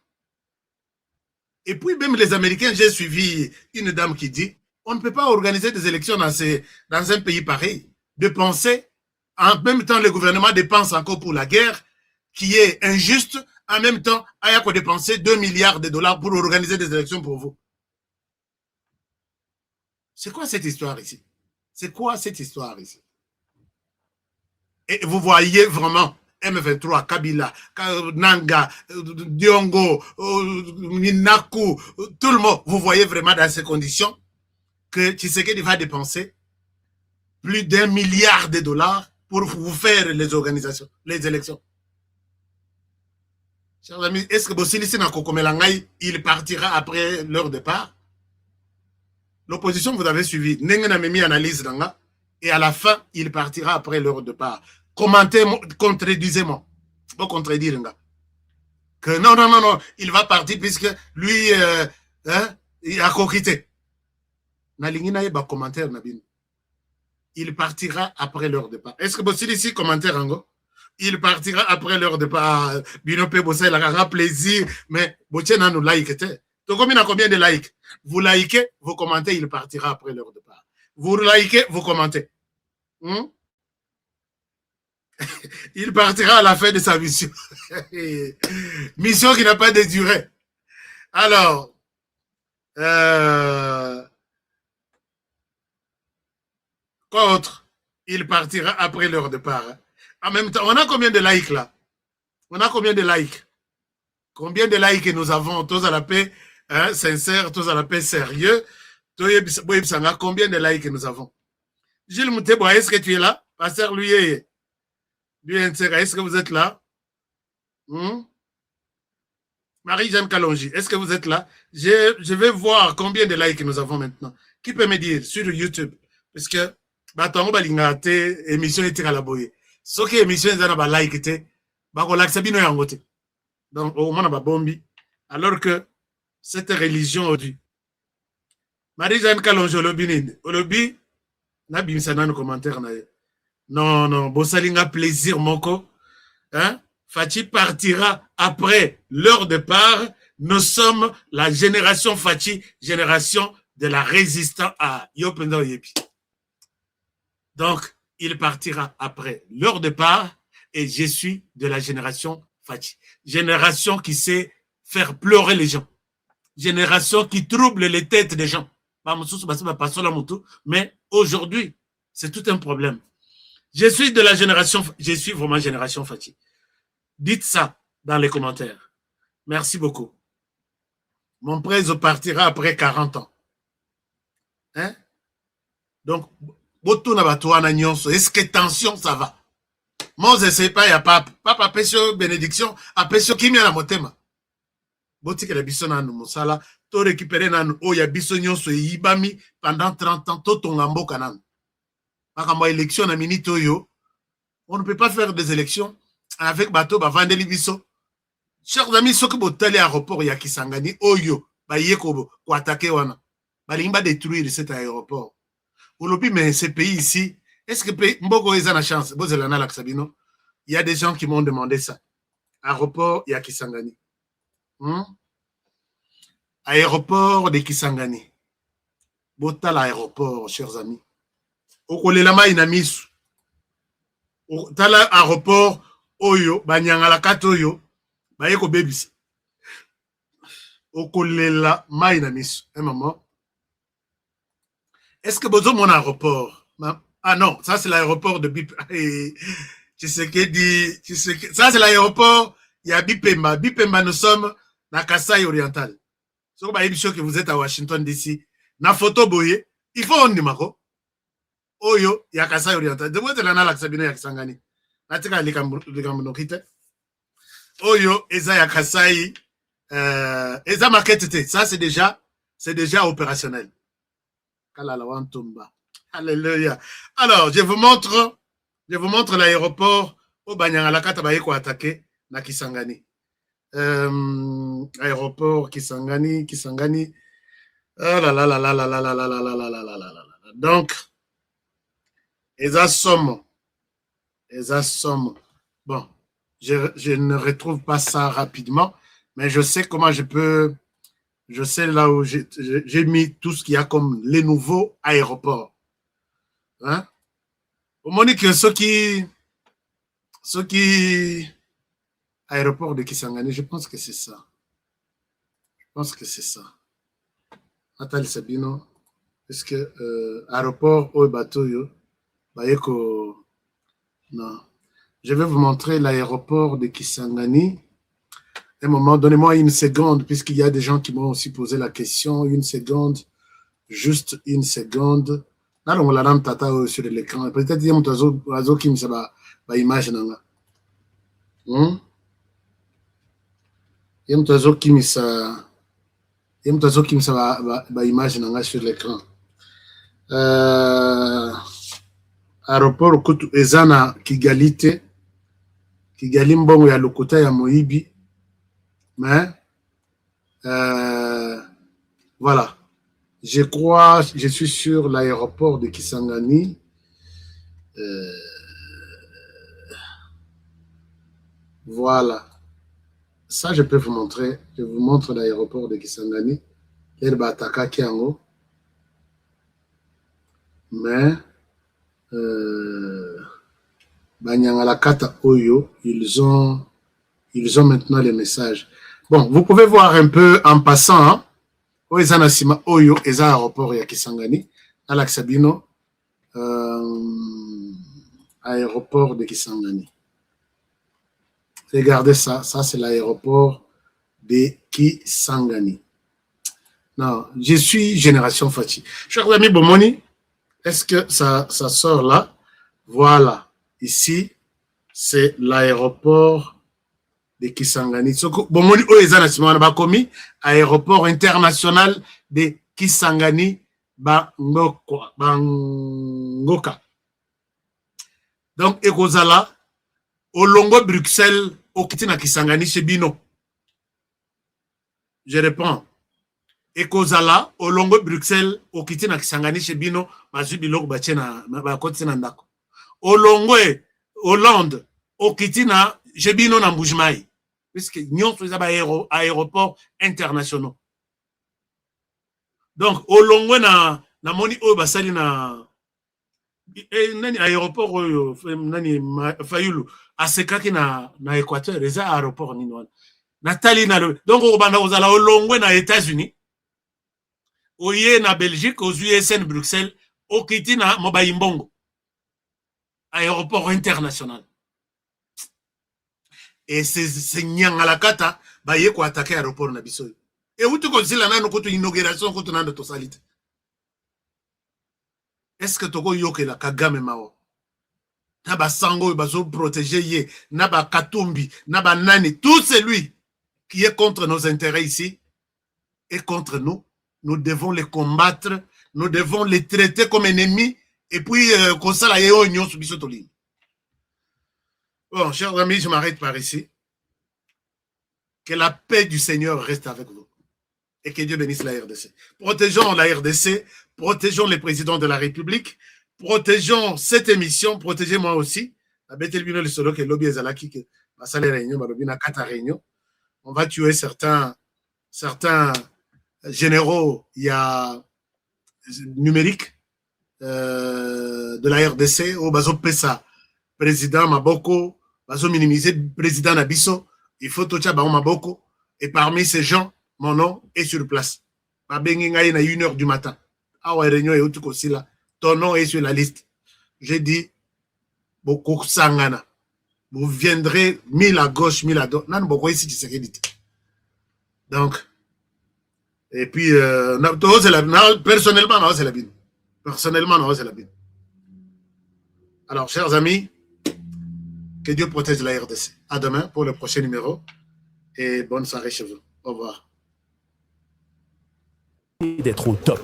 Et puis même les Américains, j'ai suivi une dame qui dit, on ne peut pas organiser des élections dans un pays pareil. De penser, en même temps, le gouvernement dépense encore pour la guerre, qui est injuste. En même temps, il y a quoi dépenser 2 milliards de dollars pour organiser des élections pour vous. C'est quoi cette histoire ici? C'est quoi cette histoire ici? Et vous voyez vraiment M23, Kabila, Nanga, Diongo, Ninaku, tout le monde, vous voyez vraiment dans ces conditions que Tshisekedi va dépenser plus d'1 milliard de dollars pour vous faire les organisations, les élections. Chers amis, est-ce que Bossilisi Nakokomelangai, il partira après leur départ? L'opposition, vous avez suivi. Nengen mis analyse d'anga. Et à la fin, il partira après leur départ. Commentez, contredisez-moi. Pas contredire, nga. Que non, il va partir puisque lui, il a coquité. Nalingina ba commentaire, Nabin. Il partira après leur départ. Est-ce que Bossilisi commentaire, Ango? Il partira après leur départ. Binope Bossa, il aura plaisir. Mais Botchena nous like. Donc, combien de likes? Vous likez, vous commentez, il partira après leur départ. Vous likez, vous commentez. Il partira à la fin de sa mission. Mission qui n'a pas de durée. Alors, quoi autre? Il partira après leur départ. En même temps, on a combien de likes là? On a combien de likes? Combien de likes nous avons? Tous à la paix sincère, tous à la paix sérieux. Combien de likes nous avons? Gilles Moutebo, est-ce que tu es là? Pasteur lui, est-ce que vous êtes là? Marie-Jeanne Kalonji, est-ce que vous êtes là? Je vais voir combien de likes nous avons maintenant. Qui peut me dire sur YouTube? Parce que, batango balingate, émission est à la boye. Ce qui est émission est à la like, bakolaksabino yangote. Donc, au moins, bombi. Alors que cette religion aujourd'hui. Marie-Jeanne Kalonji, Olobi, n'a bimsa dans nos commentaires. Non, Bossalinga plaisir, moko. Hein? Fachi partira après leur départ. Nous sommes la génération Fachi, génération de la résistance à Yopendo Yepi. Donc, il partira après leur départ et je suis de la génération Fachi. Génération qui sait faire pleurer les gens. Génération qui trouble les têtes des gens. Mais aujourd'hui, c'est tout un problème. Je suis de la génération, je suis vraiment génération Fati. Dites ça dans les commentaires. Merci beaucoup. Mon prêtre partira après 40 ans. Hein? Donc, est-ce que tension, ça va? Moi, je ne sais pas, il y a papa. Papa, pécho, bénédiction, a pécho, qui m'a la motema. Boti que la biso na nous, mosala, to récupérer na nous, oh, ya biso nyonso, yibami, pendant 30 ans, to tongambo kanan. Makambo élection na mini toyo. On ne peut pas faire des élections avec bateau, ba vandeli biso. Chers amis, ceux qui botali aéroport ya Kisangani, oyo, ba yeko, ko attaquer wana. Ba limba détruire cet aéroport. Olobi, mais ce pays ici, est-ce que Mbogo est en chance? Il y a des gens qui m'ont demandé ça. Aéroport, il y a Kisangani. Aéroport de Kisangani. Bota l'aéroport, chers amis. Okolelama inamisu. Tala aéroport, oyo, banyangala katoyo, bayeko bebisi. Okolelama inamisu. Un moment. Est-ce que besoin mon aéroport? Ah non, ça c'est l'aéroport de Bip. Tu sais que dit, ça c'est l'aéroport, il y a Bipemba. Bipemba, nous sommes dans Kasaï oriental. Si vous avez que vous êtes à Washington DC, na photo boye, il faut on dimako. Oyo, il y a Kasaï oriental. De vous êtes là, la Sabine Yaksangani. Natika likamunokite. Oyo, eza ya Kasaï, eza maquette. Ça c'est déjà opérationnel. Kalalawantumba. Alléluia. Alors, je vous montre l'aéroport au Banyangalakata Bayeko attaqué na Kisangani. Aéroport Kisangani. Ah là là là là là là là là là là là là là là là. Donc, eza somme. Bon, je ne retrouve pas ça rapidement, mais je sais comment je peux. Je sais là où j'ai mis tout ce qu'il y a comme les nouveaux aéroports. Hein? Au moment que ceux qui aéroport de Kisangani, je pense que c'est ça. Nathalie Sabino, est-ce que aéroport au bateau yo, bayeko, non. Je vais vous montrer l'aéroport de Kisangani. Un moment, donnez-moi une seconde, puisqu'il y a des gens qui m'ont aussi posé la question. Une seconde, juste une seconde. Là, on l'a tata sur l'écran. Peut-être qu'il y a un oiseau qui me sait pas image. Il y a un oiseau qui me sait pas image sur l'écran. Aéroport Kutu Ezana Kigalite. Kigali mbongo ya lokota ya Moibi. Mais, voilà. Je suis sur l'aéroport de Kisangani. Voilà. Ça, je peux vous montrer. Je vous montre l'aéroport de Kisangani. L'Herbataka Kiango. Mais, Banyangalakata Oyo, ils ont maintenant les messages. Bon, vous pouvez voir un peu en passant, hein? Oezanasima Oyo, Eza aéroport ya Kisangani, Alaksabino, aéroport de Kisangani. Regardez ça, c'est l'aéroport de Kisangani. Non, je suis génération Fati. Chers amis Bomoni, est-ce que ça sort là? Voilà, ici, c'est l'aéroport de Kisangani. Bomoni Oezanasima Bakomi, aéroport international de Kisangani Bangoka. Donc, Ekozala, Olongo Bruxelles, Okitina Kisangani Chebino. Je réponds. Ekozala, Olongo Bruxelles, Okitina Kisangani Chebino, Mazubilok Bachena, Bakotina Ndako. Olongo Hollande, Okitina Chebino Nambujmai. Puisque nous sommes aéroports internationaux. Donc, au long na moni o basali na nani aéroport nani Fayulu asekaki na Équateur les aéroports ni non. Nathalie na donc au banda ozala au long na États-Unis. Oye na Belgique aux USN Bruxelles au kiti na Mobayimbongo. aéroport international. Et c'est Nyangalakata, baye ko attaquer aéroport na biso. Et où tu considères nano ko inauguration ko nando to salite. Est-ce que toko yoke la Kagame mao? Naba sango bazo protéger ye, naba Katumbi, naba nani, tout celui qui est contre nos intérêts ici est contre nous. Nous devons les combattre, nous devons les traiter comme ennemis et puis comme ça la yeo nyon subiso toli. Bon, chers amis, je m'arrête par ici. Que la paix du Seigneur reste avec vous. Et que Dieu bénisse la RDC. Protégeons la RDC, protégeons les présidents de la République, protégeons cette émission, protégez-moi aussi. On va tuer certains généraux, il y a numérique de la RDC, au Bazo Pessa, président Maboko, Bazo minimiser président Nabiso, il faut tout ça, Maboko, et parmi ces gens, mon nom est sur place. Ma benginga est à 1h du matin. Ah ouais, réunion et autre aussi là. Ton nom est sur la liste. J'ai dit, beaucoup sangana. Vous viendrez 1000 à gauche, 1000 à droite. Non, beaucoup ici, tu sais qu'il dit. Donc, et puis, personnellement, non, c'est la bine. Personnellement, non, c'est la bine. Alors, chers amis, que Dieu protège la RDC. À demain pour le prochain numéro. Et bonne soirée chez vous. Au revoir. D'être au top.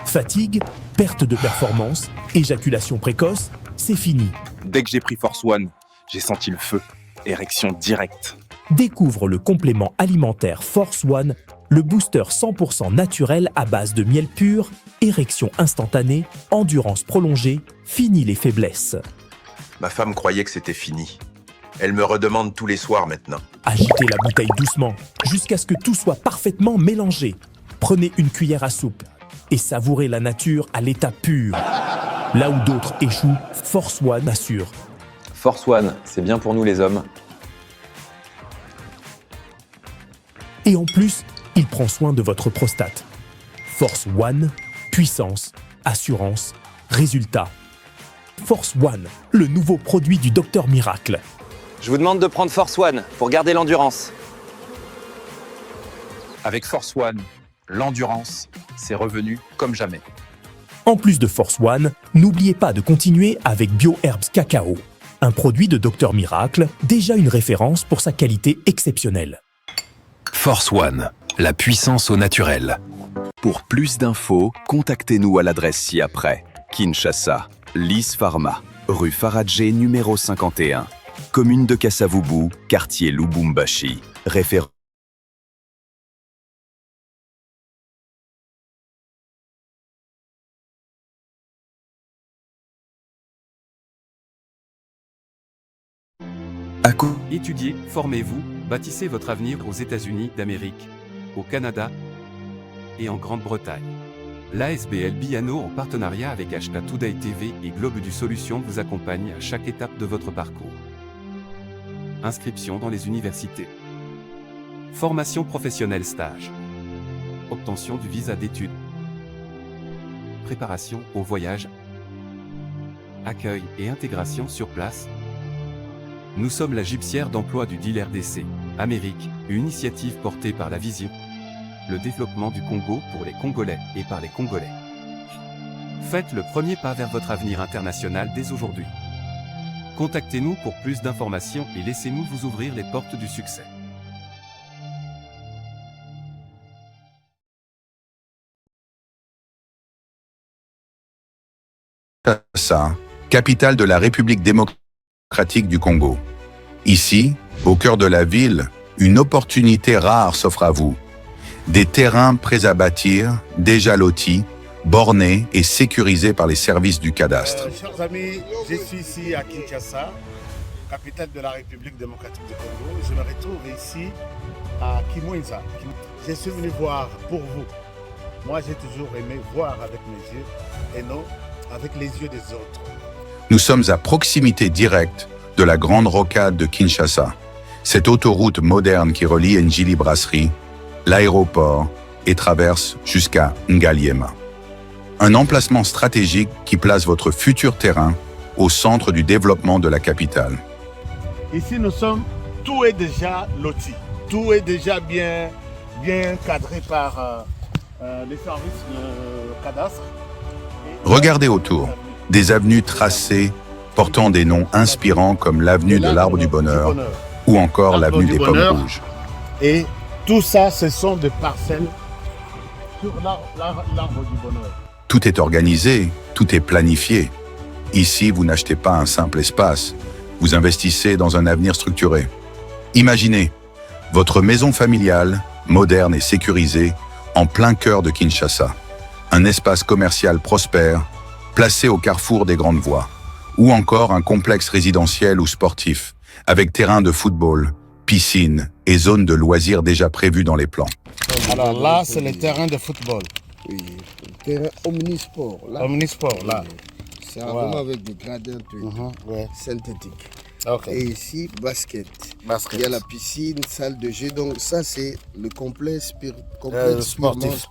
Fatigue, perte de performance, éjaculation précoce, c'est fini. Dès que j'ai pris Force One, j'ai senti le feu. Érection directe. Découvre le complément alimentaire Force One, le booster 100% naturel à base de miel pur, érection instantanée, endurance prolongée, fini les faiblesses. Ma femme croyait que c'était fini. Elle me redemande tous les soirs maintenant. Agitez la bouteille doucement, jusqu'à ce que tout soit parfaitement mélangé. Prenez une cuillère à soupe et savourez la nature à l'état pur. Là où d'autres échouent, Force One assure. Force One, c'est bien pour nous les hommes. Et en plus, il prend soin de votre prostate. Force One, puissance, assurance, résultat. Force One, le nouveau produit du Docteur Miracle. Je vous demande de prendre Force One pour garder l'endurance. Avec Force One, l'endurance, c'est revenu comme jamais. En plus de Force One, n'oubliez pas de continuer avec BioHerbs Cacao, un produit de Docteur Miracle, déjà une référence pour sa qualité exceptionnelle. Force One, la puissance au naturel. Pour plus d'infos, contactez-nous à l'adresse ci-après. Kinshasa, Lys Pharma, rue Faradjé numéro 51. Commune de Kasavubu, quartier Lubumbashi. Référence. Étudiez, formez-vous, bâtissez votre avenir aux États-Unis d'Amérique, au Canada et en Grande-Bretagne. L'ASBL Biano, en partenariat avec Ashta Today TV et Globe du Solution, vous accompagne à chaque étape de votre parcours. Inscription dans les universités. Formation professionnelle stage. Obtention du visa d'études. Préparation au voyage. Accueil et intégration sur place. Nous sommes la gypsière d'emploi du deal RDC, Amérique, une initiative portée par la vision, le développement du Congo pour les Congolais et par les Congolais. Faites le premier pas vers votre avenir international dès aujourd'hui. Contactez-nous pour plus d'informations et laissez-nous vous ouvrir les portes du succès. Kinshasa, capitale de la République démocratique du Congo. Ici, au cœur de la ville, une opportunité rare s'offre à vous. Des terrains prêts à bâtir, déjà lotis, bornés et sécurisés par les services du cadastre. Chers amis, je suis ici à Kinshasa, capitale de la République démocratique du Congo. Je me retrouve ici à Kimwenza. Je suis venu voir pour vous. Moi, j'ai toujours aimé voir avec mes yeux et non avec les yeux des autres. Nous sommes à proximité directe de la grande rocade de Kinshasa, cette autoroute moderne qui relie Njili Brasserie, l'aéroport et traverse jusqu'à Ngaliema. Un emplacement stratégique qui place votre futur terrain au centre du développement de la capitale. Ici, tout est déjà loti. Tout est déjà bien cadré par les services de cadastre. Regardez autour, des avenues tracées portant des noms inspirants comme l'avenue de l'Arbre du Bonheur ou encore l'avenue des Pommes Rouges. Et tout ça, ce sont des parcelles sur l'Arbre du Bonheur. Tout est organisé, tout est planifié. Ici, vous n'achetez pas un simple espace, vous investissez dans un avenir structuré. Imaginez, votre maison familiale, moderne et sécurisée, en plein cœur de Kinshasa. Un espace commercial prospère, placé au carrefour des grandes voies. Ou encore un complexe résidentiel ou sportif, avec terrain de football, piscine et zone de loisirs déjà prévus dans les plans. Alors là, c'est le terrain de football. Oui, le terrain omnisport. Là. Omnisport, là. C'est vraiment avec des gradins synthétiques. Okay. Et ici, basket. Il y a la piscine, salle de jeu. Donc ça, c'est le complexe sportif.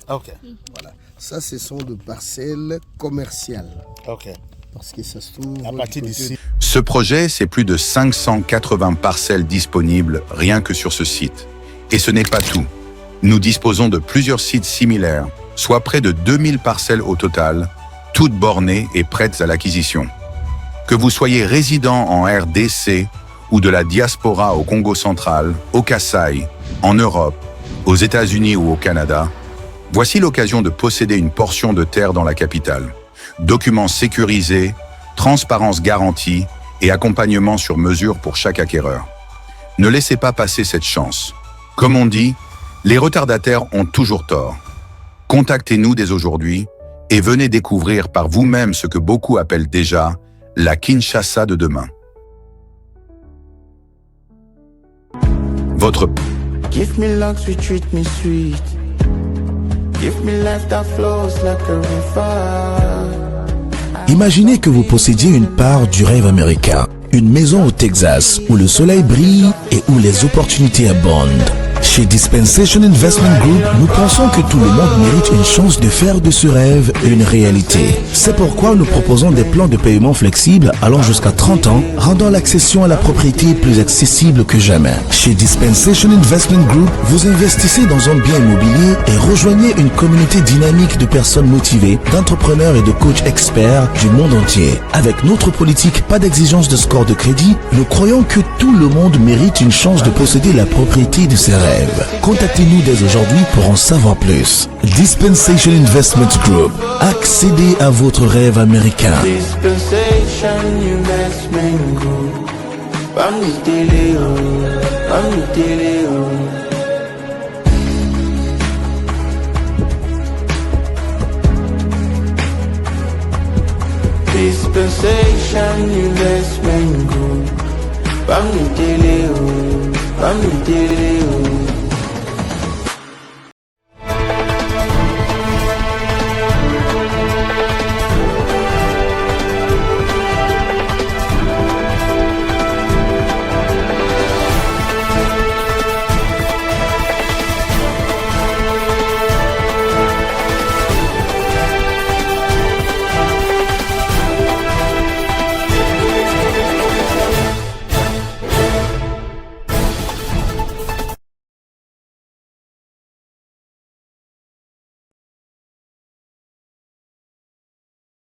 Okay. Voilà. Ça, ce sont des parcelles commerciales. Okay. Parce que ça se trouve à partir d'ici. Ce projet, c'est plus de 580 parcelles disponibles rien que sur ce site. Et ce n'est pas tout. Nous disposons de plusieurs sites similaires, soit près de 2000 parcelles au total, toutes bornées et prêtes à l'acquisition. Que vous soyez résident en RDC ou de la diaspora au Congo central, au Kasaï, en Europe, aux États-Unis ou au Canada, voici l'occasion de posséder une portion de terre dans la capitale. Documents sécurisés, transparence garantie et accompagnement sur mesure pour chaque acquéreur. Ne laissez pas passer cette chance. Comme on dit, les retardataires ont toujours tort. Contactez-nous dès aujourd'hui et venez découvrir par vous-même ce que beaucoup appellent déjà la Kinshasa de demain. Votre Give me luck, we treat me sweet. Give me life that flows like a river. Imaginez que vous possédiez une part du rêve américain, une maison au Texas où le soleil brille et où les opportunités abondent. Chez Dispensation Investment Group, nous pensons que tout le monde mérite une chance de faire de ce rêve une réalité. C'est pourquoi nous proposons des plans de paiement flexibles allant jusqu'à 30 ans, rendant l'accession à la propriété plus accessible que jamais. Chez Dispensation Investment Group, vous investissez dans un bien immobilier et rejoignez une communauté dynamique de personnes motivées, d'entrepreneurs et de coachs experts du monde entier. Avec notre politique, pas d'exigence de score de crédit, nous croyons que tout le monde mérite une chance de posséder la propriété de ses rêves. Contactez-nous dès aujourd'hui pour en savoir plus. Dispensation Investment Group. Accédez à votre rêve américain. Dispensation Investment Group. Dispensation Investment Group.